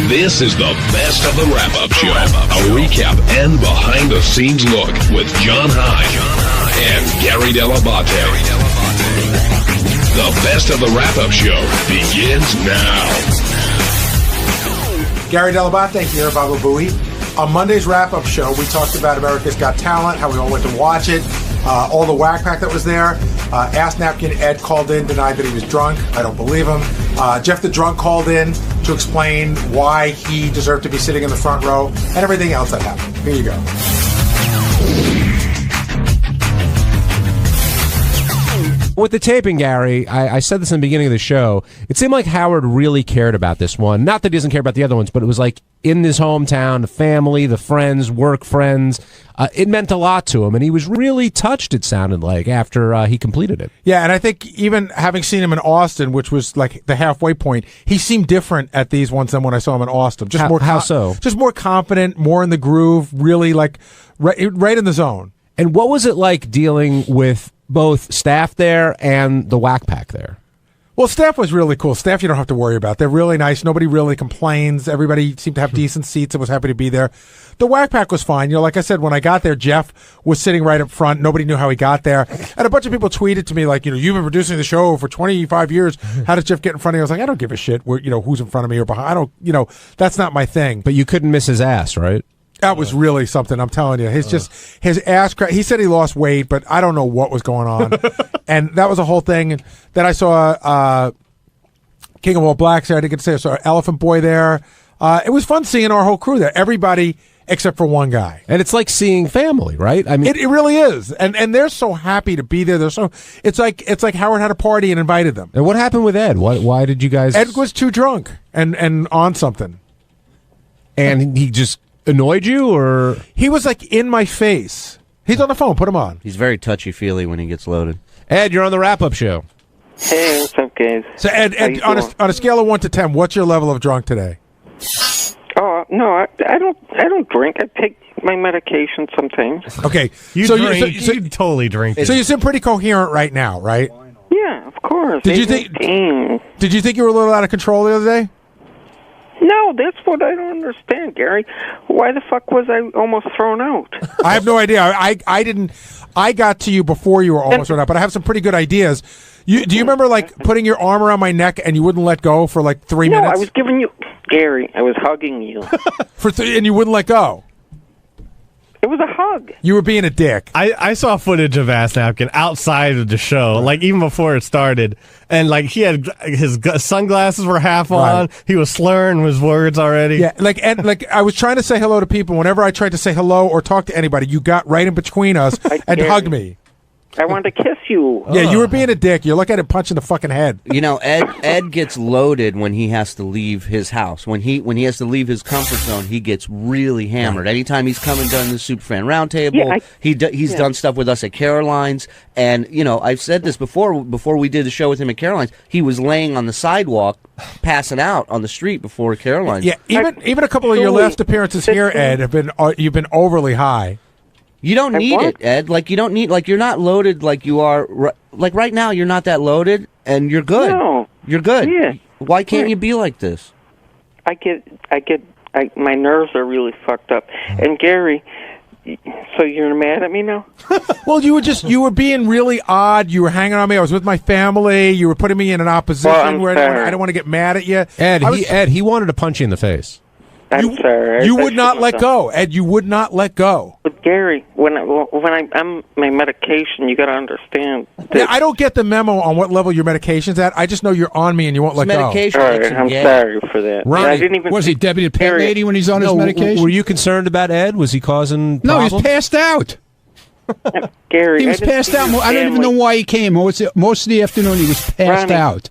This is the best of the wrap-up show. A recap and behind-the-scenes look with John Hyde and Gary Dell'Abate. The best of the wrap-up show begins now. Gary Dell'Abate here, Baba Booey. On Monday's wrap-up show, we talked about America's Got Talent, how we all went to watch it, all the whack pack that was there. Ass Napkin Ed called in, denied that he was drunk. I don't believe him. Jeff the Drunk called in to explain why he deserved to be sitting in the front row and everything else that happened. Here you go. With the taping, Gary, I said this in the beginning of the show. It seemed like Howard really cared about this one. Not that he doesn't care about the other ones, but it was like in his hometown, the family, the friends, work friends. It meant a lot to him, and he was really touched, it sounded like, after he completed it. Yeah, and I think even having seen him in Austin, which was like the halfway point, he seemed different at these ones than when I saw him in Austin. Just how so? Just more confident, more in the groove, really like right in the zone. And what was it like dealing with both staff there and the Whack Pack there? Well, staff was really cool. Staff you don't have to worry about. They're really nice. Nobody really complains. Everybody seemed to have decent seats and was happy to be there. The Whack Pack was fine. Like I said, when I got there, Jeff was sitting right up front. Nobody knew how he got there. And a bunch of people tweeted to me like, you've been producing the show for 25 years. How did Jeff get in front of you? I was like, I don't give a shit where, who's in front of me or behind. I don't, that's not my thing. But you couldn't miss his ass, right? That was really something, I'm telling you. His ass crack. He said he lost weight, but I don't know what was going on. And that was a whole thing. And then I saw King of All Blacks there. I didn't get to say I saw Elephant Boy there. It was fun seeing our whole crew there. Everybody except for one guy. And it's like seeing family, right? I mean, it really is. And they're so happy to be there. It's like Howard had a party and invited them. And what happened with Ed? Why did you guys? Ed was too drunk and on something. And he just annoyed you, or he was like in my face. He's on the phone. Put him on. He's very touchy-feely when he gets loaded. Ed, you're on the wrap-up show. Hey, what's up, guys? So, Ed on a scale of 1 to 10, what's your level of drunk today? Oh no, I don't drink. I take my medication sometimes. Okay, you totally drink. So you seem pretty coherent right now, right? Yeah, of course. Did you think you were a little out of control the other day? No, that's what I don't understand, Gary. Why the fuck was I almost thrown out? I have no idea. I didn't. I got to you before you were almost thrown out, but I have some pretty good ideas. Do you remember like putting your arm around my neck and you wouldn't let go for like 3 minutes? No, I was giving you, Gary. I was hugging you and you wouldn't let go. It was a hug. You were being a dick. I saw footage of Ass Napkin outside of the show, like even before it started, and like he had his sunglasses were half on. He was slurring his words already. Yeah, like I was trying to say hello to people. Whenever I tried to say hello or talk to anybody, you got right in between us and hugged me. I wanted to kiss you. Yeah, you were being a dick. You're looking at him punching the fucking head. Ed gets loaded when he has to leave his house. When he has to leave his comfort zone, he gets really hammered. Anytime he's come and done the Superfan Roundtable, he's done stuff with us at Caroline's. And, I've said this before we did the show with him at Caroline's, he was laying on the sidewalk, passing out on the street before Caroline's. Yeah, even a couple of your last appearances here, Ed, you've been overly high. You don't need it, Ed. Like, you don't need, like, you're not loaded like you are. Like, right now, you're not that loaded, and you're good. No. You're good. Yeah. Why can't you be like this? My nerves are really fucked up. And, Gary, so you're mad at me now? Well, you were being really odd. You were hanging on me. I was with my family. You were putting me in an opposition where I don't want to get mad at you. Ed, he wanted to punch you in the face. I'm sorry. You would not let go, Ed. You would not let go. But Gary, when I'm my medication, you got to understand. Yeah, I don't get the memo on what level your medication's at. I just know you're on me and you won't let go. All right, I'm sorry for that. Ronnie, I didn't even. Was he deputy pet lady when he's on his medication? Were you concerned about Ed? Was he causing No, problems? he's passed out. Gary, he was passed out. I don't even know why he came. Most of the afternoon, he was passed out.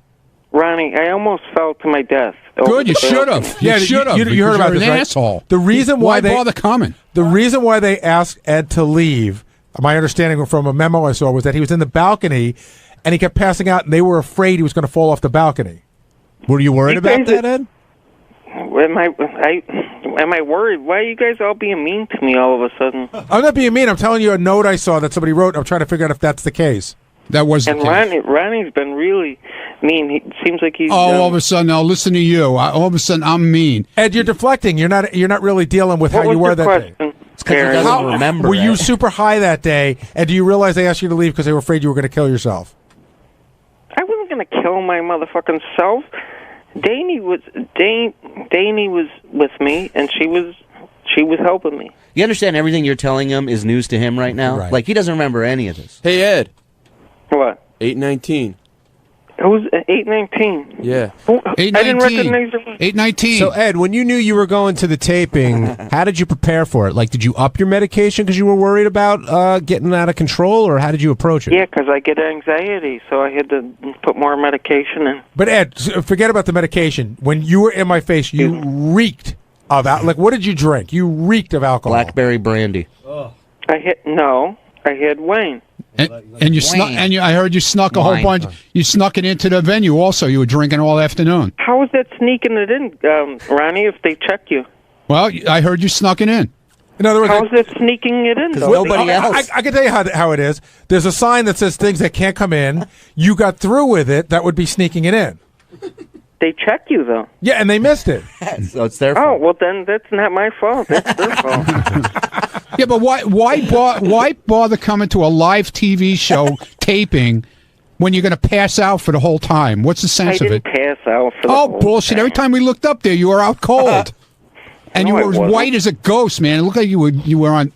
Ronnie, I almost fell to my death. Good, you should have. You should have. You heard about this, an right? asshole. The reason why they bother coming? The reason why they asked Ed to leave, my understanding from a memo I saw, was that he was in the balcony and he kept passing out, and they were afraid he was going to fall off the balcony. Were you worried about that, Ed? Am I worried? Why are you guys all being mean to me all of a sudden? I'm not being mean. I'm telling you a note I saw that somebody wrote. I'm trying to figure out if that's the case. That was the case. Ronnie's been really mean. It seems like he's. All of a sudden, now listen to you. All of a sudden, I'm mean. Ed, you're deflecting. You're not really dealing with how you were that day. It's because he doesn't remember. Were you super high that day? And do you realize they asked you to leave because they were afraid you were going to kill yourself? I wasn't going to kill my motherfucking self. Danny was with me, and she was helping me. You understand everything you're telling him is news to him right now? Right. Like, he doesn't remember any of this. Hey, Ed. What? 819. Who's 819? Yeah. I didn't recognize her. 819. So, Ed, when you knew you were going to the taping, how did you prepare for it? Like, did you up your medication because you were worried about getting out of control, or how did you approach it? Yeah, because I get anxiety, so I had to put more medication in. But Ed, forget about the medication. When you were in my face, you reeked of like. What did you drink? You reeked of alcohol. Blackberry brandy. I had Wayne. And you snuck, I heard you snuck a whole bunch. You snuck it into the venue. Also, you were drinking all afternoon. How is that sneaking it in, Ronnie? If they check you? Well, I heard you snuck it in. In other words, how is that sneaking it in? Nobody else. I can tell you how it is. There's a sign that says things that can't come in. You got through with it. That would be sneaking it in. They check you though. Yeah, and they missed it. So it's their fault. Oh well, then that's not my fault. That's their fault. Yeah, but why bother coming to a live TV show taping when you're going to pass out for the whole time? What's the sense of it? I didn't pass out for the whole bullshit! time. Every time we looked up there, you were out cold, and No, you I were as wasn't. white as a ghost, man. It looked like you were on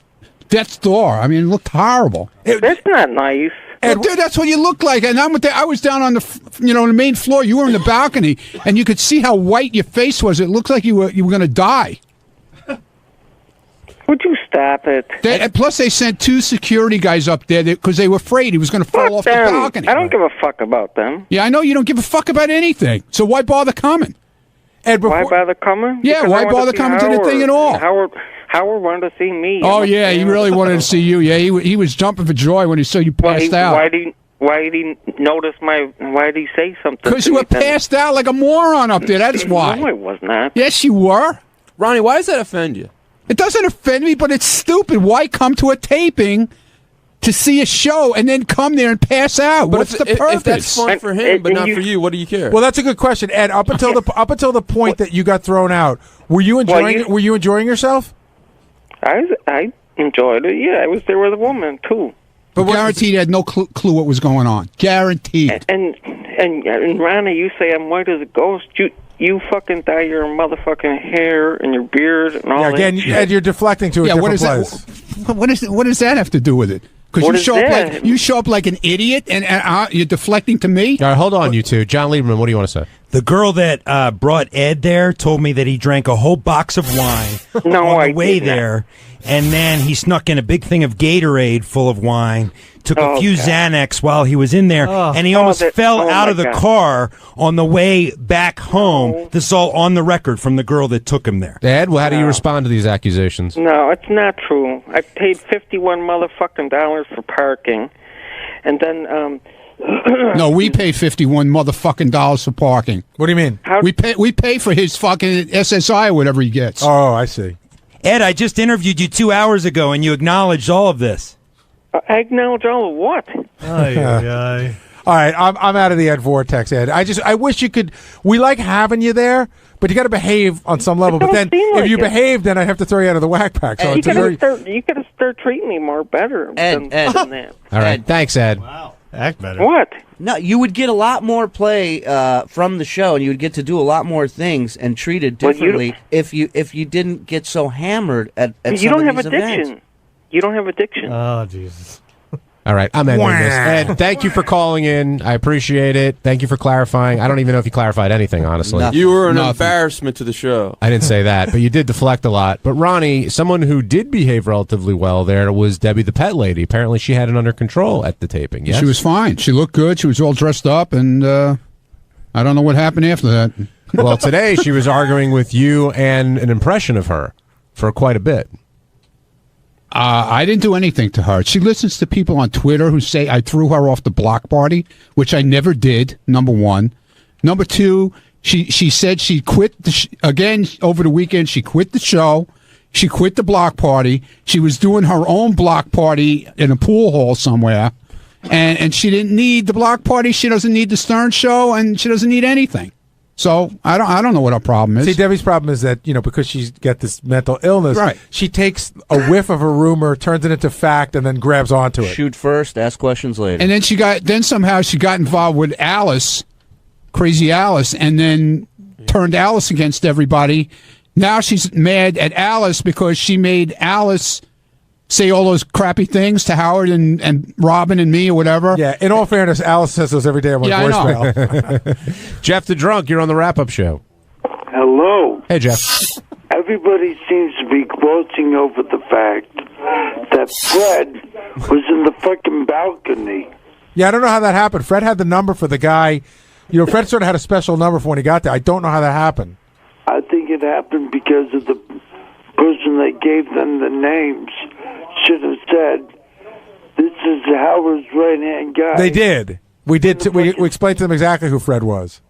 death's door. I mean, it looked horrible. That's not nice. Well, dude, that's what you look like. And I was down on the main floor. You were in the balcony, and you could see how white your face was. It looked like you were going to die. Would you stop it? And plus, they sent 2 security guys up there because they were afraid he was going to fall off the Them. balcony. I don't give a fuck about them. Yeah, I know you don't give a fuck about anything. So why bother coming? Ed, Why bother coming? Yeah, Because why I wanted bother see coming to the Howard. thing at all? Howard wanted to see me. Oh yeah, he really wanted to see you. Yeah, he was jumping for joy when he saw you passed out. Why did he notice why did he say something? Because you were passed out like a moron up there. That's why. No, I was not. Yes, you were. Ronnie, why does that offend you? It doesn't offend me, but it's stupid. Why come to a taping to see a show and then come there and pass out? What's the purpose? If that's fun for him, but not for you, what do you care? Well, that's a good question, Ed. Up until the point that you got thrown out, were you enjoying Were you enjoying yourself? I enjoyed it. Yeah, I was there with a woman too. But guaranteed, had no clue what was going on. Guaranteed. And Ronnie, you say I'm white as a ghost. You fucking dye your motherfucking hair and your beard and all Yeah, again, that. Ed, you're deflecting to a different place. What does that have to do with it? Because What you is show up like an idiot and you're deflecting to me. All right, hold on, you two. John Lieberman, what do you want to say? The girl that brought Ed there told me that he drank a whole box of wine on the way there, and then he snuck in a big thing of Gatorade full of wine, took a few Xanax while he was in there, and he almost fell out of the car on the way back home. This is all on the record from the girl that took him there. Ed, well, how do you respond to these accusations? No, it's not true. I paid $51 motherfucking dollars for parking, and then No, we pay $51 for parking. What do you mean? We pay for his fucking SSI or whatever he gets. Oh, I see. Ed, I just interviewed you 2 hours ago, and you acknowledged all of this. I acknowledge all of what? All right, I'm out of the Ed Vortex, Ed. I wish you could. We like having you there, but you got to behave on some level. But then, if you behave, then I have to throw you out of the whack pack. So You gotta start treating me more better than that. All right, thanks, Ed. Act better. What? No, you would get a lot more play from the show, and you would get to do a lot more things and treated differently if you didn't get so hammered at You some don't of have these addiction. events. You don't have addiction. Oh, Jesus. All right, I'm ending this. Ed, thank you for calling in. I appreciate it. Thank you for clarifying. I don't even know if you clarified anything, honestly. You were an embarrassment to the show. I didn't say that, but you did deflect a lot. But Ronnie, someone who did behave relatively well there was Debbie the pet lady. Apparently she had it under control at the taping, yes? She was fine. She looked good. She was all dressed up, and I don't know what happened after that. Well, today she was arguing with you and an impression of her for quite a bit. I didn't do anything to her. She listens to people on Twitter who say I threw her off the block party, which I never did, number one. Number two, she said she quit, again, over the weekend, she quit the show. She quit the block party. She was doing her own block party in a pool hall somewhere. And she didn't need the block party. She doesn't need the Stern show, and she doesn't need anything. So I don't know what her problem is. See, Debbie's problem is that, because she's got this mental illness, right? She takes a whiff of a rumor, turns it into fact, and then grabs onto it. Shoot first, ask questions later. And then somehow she got involved with Alice, Crazy Alice, and then turned Alice against everybody. Now she's mad at Alice because she made Alice say all those crappy things to Howard and Robin and me or whatever. Yeah, in all fairness, Alice says those every day on my voicemail. Jeff the Drunk, you're on the wrap-up show. Hello. Hey, Jeff. Everybody seems to be glossing over the fact that Fred was in the fucking balcony. Yeah, I don't know how that happened. Fred had the number for the guy. Fred sort of had a special number for when he got there. I don't know how that happened. I think it happened because of the person that gave them the names should have said, "This is Howard's right-hand guy." They did. We did. We explained to them exactly who Fred was.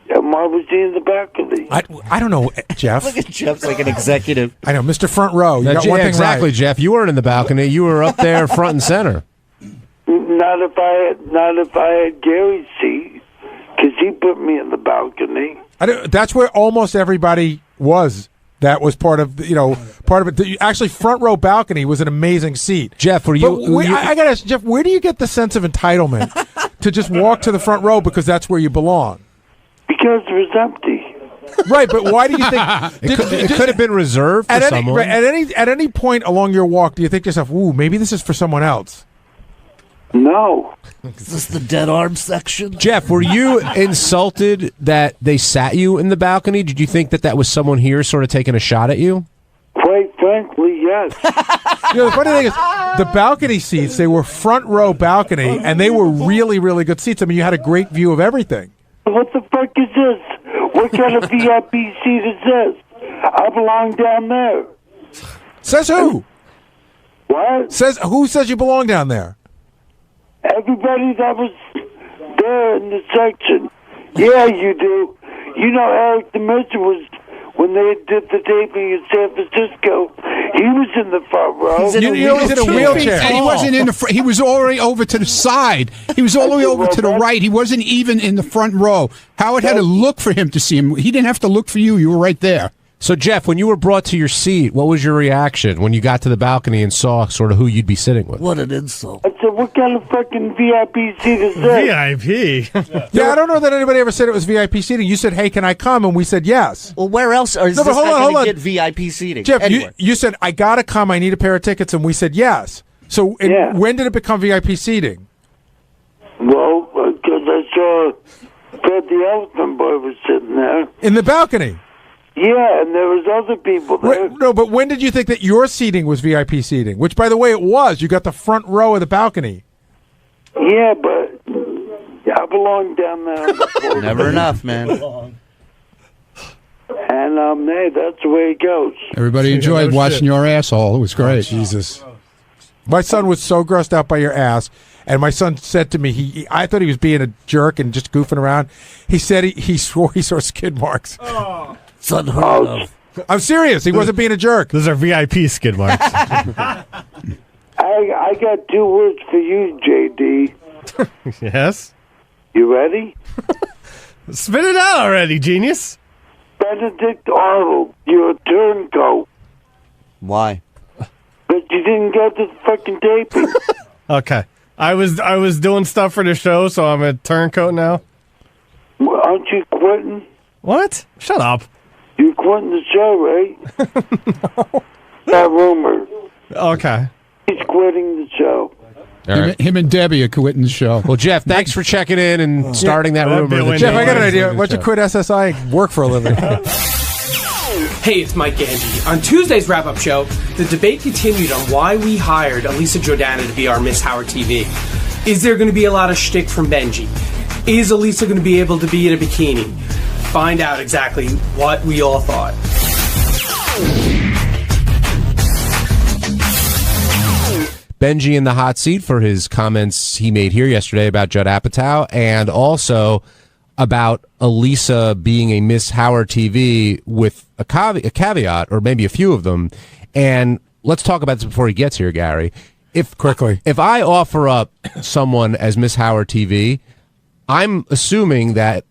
And why was he in the balcony? I don't know, Jeff. Look at Jeff's like an executive. I know, Mr. Front Row. You got one thing exactly, right. Jeff. You weren't in the balcony. You were up there front and center. Not if I had Gary's seat, because he put me in the balcony. That's where almost everybody was. That was part of it. Actually, front row balcony was an amazing seat. Jeff, I got to ask Jeff, where do you get the sense of entitlement to just walk to the front row because that's where you belong? Because it was empty. Right, but why do you think it could have been reserved for someone? At any point along your walk, do you think to yourself, "Ooh, maybe this is for someone else"? No. Is this the dead arm section? Jeff, were you insulted that they sat you in the balcony? Did you think that was someone here sort of taking a shot at you? Quite frankly, yes. The funny thing is, the balcony seats, they were front row balcony, and they were really, really good seats. I mean, you had a great view of everything. What the fuck is this? What kind of VIP seat is this? I belong down there. Says who? What? Who says you belong down there? Everybody that was there in the section. Yeah, you do. You know, Eric the Midget was, when they did the taping in San Francisco, he was in the front row. He's in a wheelchair. And he wasn't in the front. He was already over to the side. He was all the way over to the right. He wasn't even in the front row. Howard had to look for him to see him. He didn't have to look for you. You were right there. So, Jeff, when you were brought to your seat, what was your reaction when you got to the balcony and saw sort of who you'd be sitting with? What an insult. I said, what kind of fucking VIP seat is this? VIP? Yeah, I don't know that anybody ever said it was VIP seating. You said, "Hey, can I come?" And we said yes. Well, where else is this guy going to get VIP seating? Jeff, anyway. you said, "I got to come. I need a pair of tickets." And we said yes. So when did it become VIP seating? Well, because I saw Fred the Elephant Boy was sitting there. In the balcony? Yeah, and there was other people there. No, but when did you think that your seating was VIP seating? Which, by the way, it was. You got the front row of the balcony. Yeah, but I belong down there. Never enough, man. And hey, that's the way it goes. Everybody enjoyed watching your asshole. It was great. Jesus. My son was so grossed out by your ass, and my son said to me, I thought he was being a jerk and just goofing around. He said he swore he saw skid marks. Oh. It's unheard of. I'm serious. He wasn't being a jerk. Those are VIP skid marks. I got 2 words for you, JD. Yes? You ready? Spit it out already, genius. Benedict Arnold, you're a turncoat. Why? But you didn't go to the fucking taping. Okay. I was doing stuff for the show, so I'm a turncoat now. Well, aren't you quitting? What? Shut up. You're quitting the show, right? No. That rumor. Okay. He's quitting the show. Him and Debbie are quitting the show. Well, Jeff, thanks for checking in and starting that rumor. Jeff, I got an idea. Why don't you quit SSI and work for a living? Hey, it's Mike Ganji. On Tuesday's wrap-up show, the debate continued on why we hired Elisa Jordana to be our Miss Howard TV. Is there going to be a lot of shtick from Benji? Is Elisa going to be able to be in a bikini? Find out exactly what we all thought. Benji in the hot seat for his comments he made here yesterday about Judd Apatow and also about Elisa being a Miss Howard TV with a caveat, or maybe a few of them. And let's talk about this before he gets here, Gary. If I offer up someone as Miss Howard TV, I'm assuming that,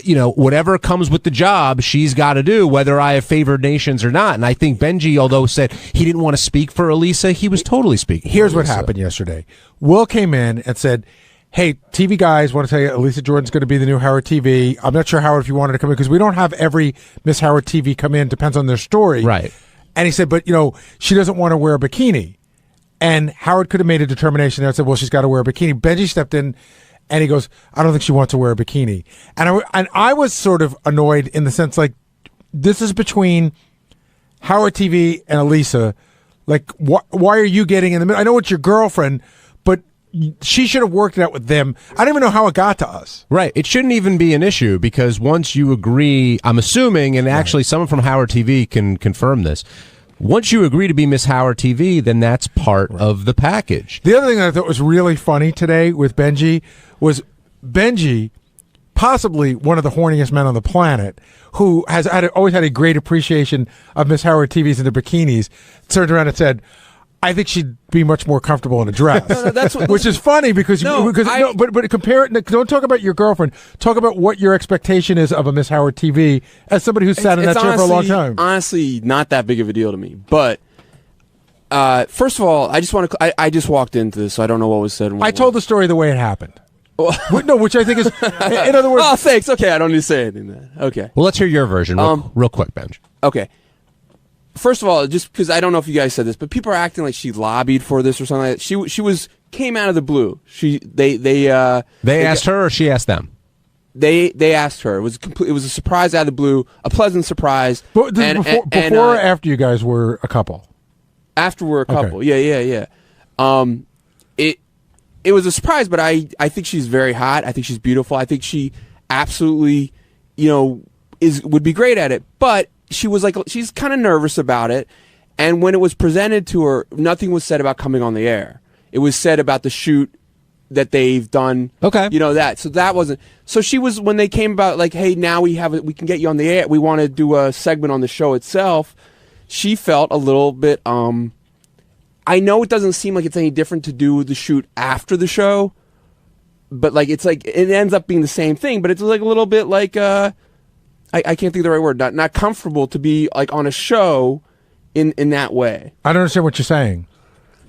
you know, whatever comes with the job, she's got to do, whether I have favored nations or not. And I think Benji, although said he didn't want to speak for Elisa, he was totally speaking. Here's what happened yesterday. Will came in and said, "Hey, TV guys, want to tell you, Elisa Jordan's going to be the new Howard TV. I'm not sure, Howard, if you wanted to come in, because we don't have every Miss Howard TV come in. Depends on their story." Right. And he said, but, she doesn't want to wear a bikini. And Howard could have made a determination there and said, well, she's got to wear a bikini. Benji stepped in and he goes, I don't think she wants to wear a bikini. And I was sort of annoyed in the sense, like, this is between Howard TV and Elisa. Like, why are you getting in the middle? I know it's your girlfriend, but she should have worked it out with them. I don't even know how it got to us. Right. It shouldn't even be an issue because once you agree, I'm assuming, and actually someone from Howard TV can confirm this, once you agree to be Miss Howard TV, then that's part of the package. The other thing I thought was really funny today with Benji was Benji, possibly one of the horniest men on the planet, who has always had a great appreciation of Miss Howard TVs and their bikinis, turned around and said, I think she'd be much more comfortable in a dress. Which is funny because but compare it. Don't talk about your girlfriend. Talk about what your expectation is of a Miss Howard TV as somebody who's sat in that chair for a long time. Honestly, not that big of a deal to me. But first of all, I just want to. I just walked into this, so I don't know what was said. I told the story the way it happened. Which I think is, in other words. Oh, thanks. Okay, I don't need to say anything then. Okay. Well, let's hear your version real quick, Benj. Okay. First of all, just because I don't know if you guys said this, but people are acting like she lobbied for this or something like that. She came out of the blue. They asked her or she asked them? They asked her. It was a surprise out of the blue, a pleasant surprise. But before or after you guys were a couple? After we're a couple. Okay. Yeah. It was a surprise, but I think she's very hot. I think she's beautiful. I think she absolutely, would be great at it. But she's kind of nervous about it. And when it was presented to her, nothing was said about coming on the air. It was said about the shoot that they've done. Okay. That. So that wasn't. So she was, when they came about, like, hey, now we can get you on the air. We want to do a segment on the show itself. She felt a little bit, I know it doesn't seem like it's any different to do the shoot after the show, but it ends up being the same thing, but it's like a little bit like, I can't think of the right word, not comfortable to be like on a show in that way. I don't understand what you're saying.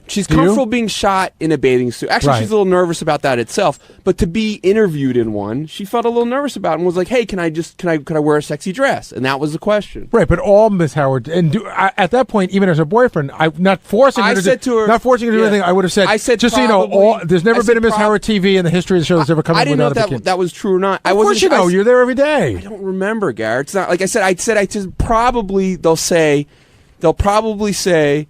She's comfortable being shot in a bathing suit. Actually, she's a little nervous about that itself. But to be interviewed in one, she felt a little nervous about it and was like, "Hey, can I wear a sexy dress?" And that was the question. Right, but all Miss Howard at that point, even as her boyfriend, I'm not forcing her to do anything. I would have said, just so you know, there's never been a Miss Howard TV in the history of the show that's ever come in without a bikini. I didn't know if that was true or not. Of course you know, you're there every day. I don't remember, Garrett. It's not like I said. I just probably they'll probably say.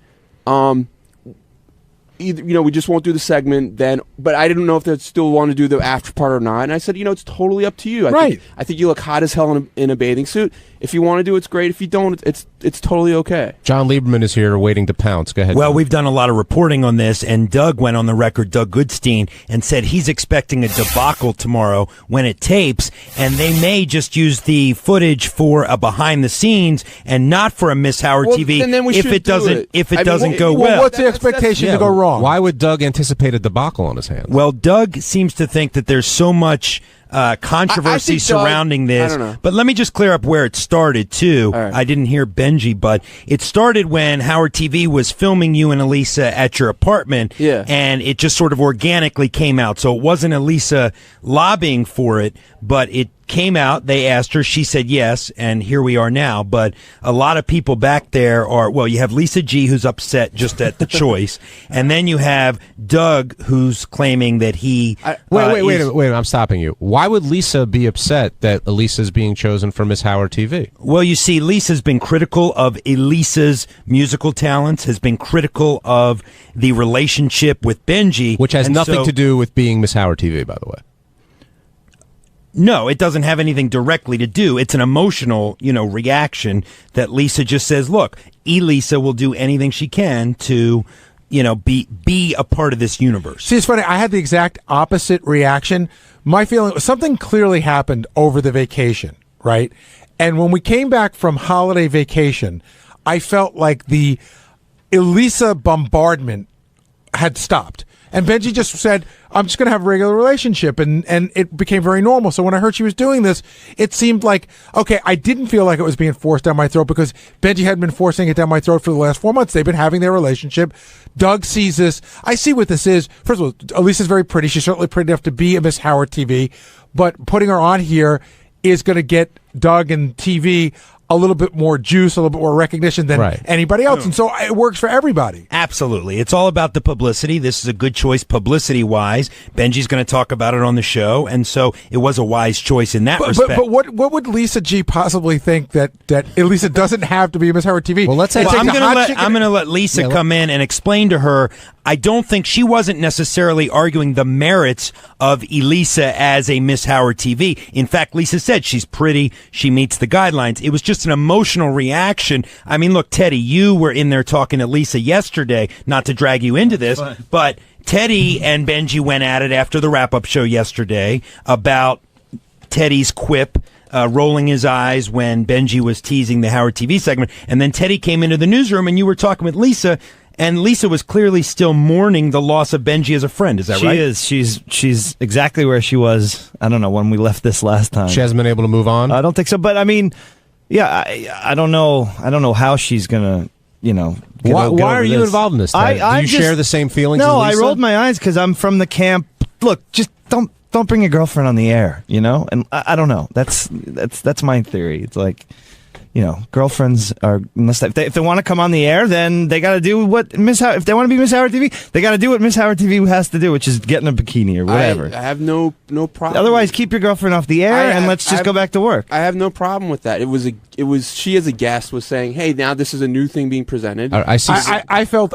Either, we just won't do the segment then, but I didn't know if they still want to do the after part or not. And I said, it's totally up to you. I think you look hot as hell in a bathing suit. If you want to do it, it's great. If you don't, it's totally okay. John Lieberman is here waiting to pounce. Go ahead. Well, we've done a lot of reporting on this, and Doug went on the record, Doug Goodstein, and said he's expecting a debacle tomorrow when it tapes, and they may just use the footage for a behind the scenes and not for a Miss Howard TV if it doesn't go well. What's the expectation to go wrong? Why would Doug anticipate a debacle on his hands? Well, Doug seems to think that there's so much controversy surrounding this. But let me just clear up where it started, too. Right. I didn't hear Benji, but it started when Howard TV was filming you and Elisa at your apartment, and it just sort of organically came out. So it wasn't Elisa lobbying for it, but it came out. They asked her. She said yes, and here we are now. But a lot of people back there you have Lisa G, who's upset just at the choice, and then you have Doug, who's claiming that he... Wait, I'm stopping you. Why would Lisa be upset that Elisa's being chosen for Miss Howard TV? Well, you see, Lisa's been critical of Elisa's musical talents, has been critical of the relationship with Benji. Which has nothing to do with being Miss Howard TV, by the way. No, it doesn't have anything directly to do. It's an emotional, reaction that Lisa just says, look, Elisa will do anything she can to, be a part of this universe. See, it's funny. I had the exact opposite reaction. My feeling was something clearly happened over the vacation, right? And when we came back from holiday vacation, I felt like the Elisa bombardment had stopped. And Benji just said, I'm just going to have a regular relationship. And it became very normal. So when I heard she was doing this, it seemed like, okay, I didn't feel like it was being forced down my throat because Benji hadn't been forcing it down my throat for the last 4 months. They've been having their relationship. Doug sees this. I see what this is. First of all, Elisa's very pretty. She's certainly pretty enough to be a Miss Howard TV. But putting her on here is going to get Doug and TV a little bit more juice, a little bit more recognition than anybody else. And so it works for everybody. Absolutely. It's all about the publicity. This is a good choice publicity-wise. Benji's going to talk about it on the show, and so it was a wise choice in that respect. But what would Lisa G possibly think that Lisa doesn't have to be Miss Howard TV? Well, I'm going to let Lisa come in and explain to her. I don't think she wasn't necessarily arguing the merits of Elisa as a Miss Howard TV. In fact, Lisa said she's pretty, she meets the guidelines. It was just an emotional reaction. I mean, look, Teddy, you were in there talking to Lisa yesterday, not to drag you into this, but Teddy and Benji went at it after the wrap-up show yesterday about Teddy's quip. Rolling his eyes when Benji was teasing the Howard TV segment. And then Teddy came into the newsroom and you were talking with Lisa, and Lisa was clearly still mourning the loss of Benji as a friend. Is that right? She is. She's exactly where she was, I don't know, when we left this last time. She hasn't been able to move on? I don't think so. But, I mean, yeah, I don't know. I don't know how she's going to, why are you involved in this? Do you share the same feelings No, as Lisa? I rolled my eyes because I'm from the camp. Look, just don't bring your girlfriend on the air, And I don't know. That's my theory. It's like, girlfriends are, if they want to come on the air, then they got to do what if they want to be Miss Howard TV, they got to do what Miss Howard TV has to do, which is get in a bikini or whatever. I have no problem. Otherwise, keep your girlfriend off the air and let's just go back to work. I have no problem with that. It was she as a guest was saying, "Hey, now this is a new thing being presented." I see. I felt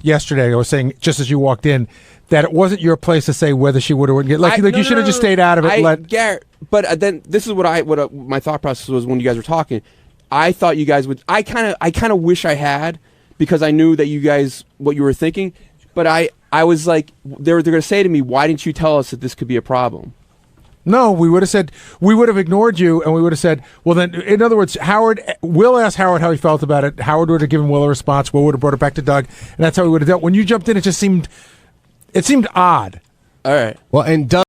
yesterday. I was saying just as you walked in that it wasn't your place to say whether she would or wouldn't get. You should have just stayed out of it. Garrett, but then this is what my thought process was when you guys were talking. I thought you guys would. I kind of wish I had, because I knew that you guys what you were thinking. But I was like, they're going to say to me, "Why didn't you tell us that this could be a problem?" No, we would have ignored you, and we would have said, well, then, in other words, Will asked Howard how he felt about it. Howard would have given Will a response. Will would have brought it back to Doug, and that's how we would have dealt. When you jumped in, it seemed odd. All right. Well, and Doug.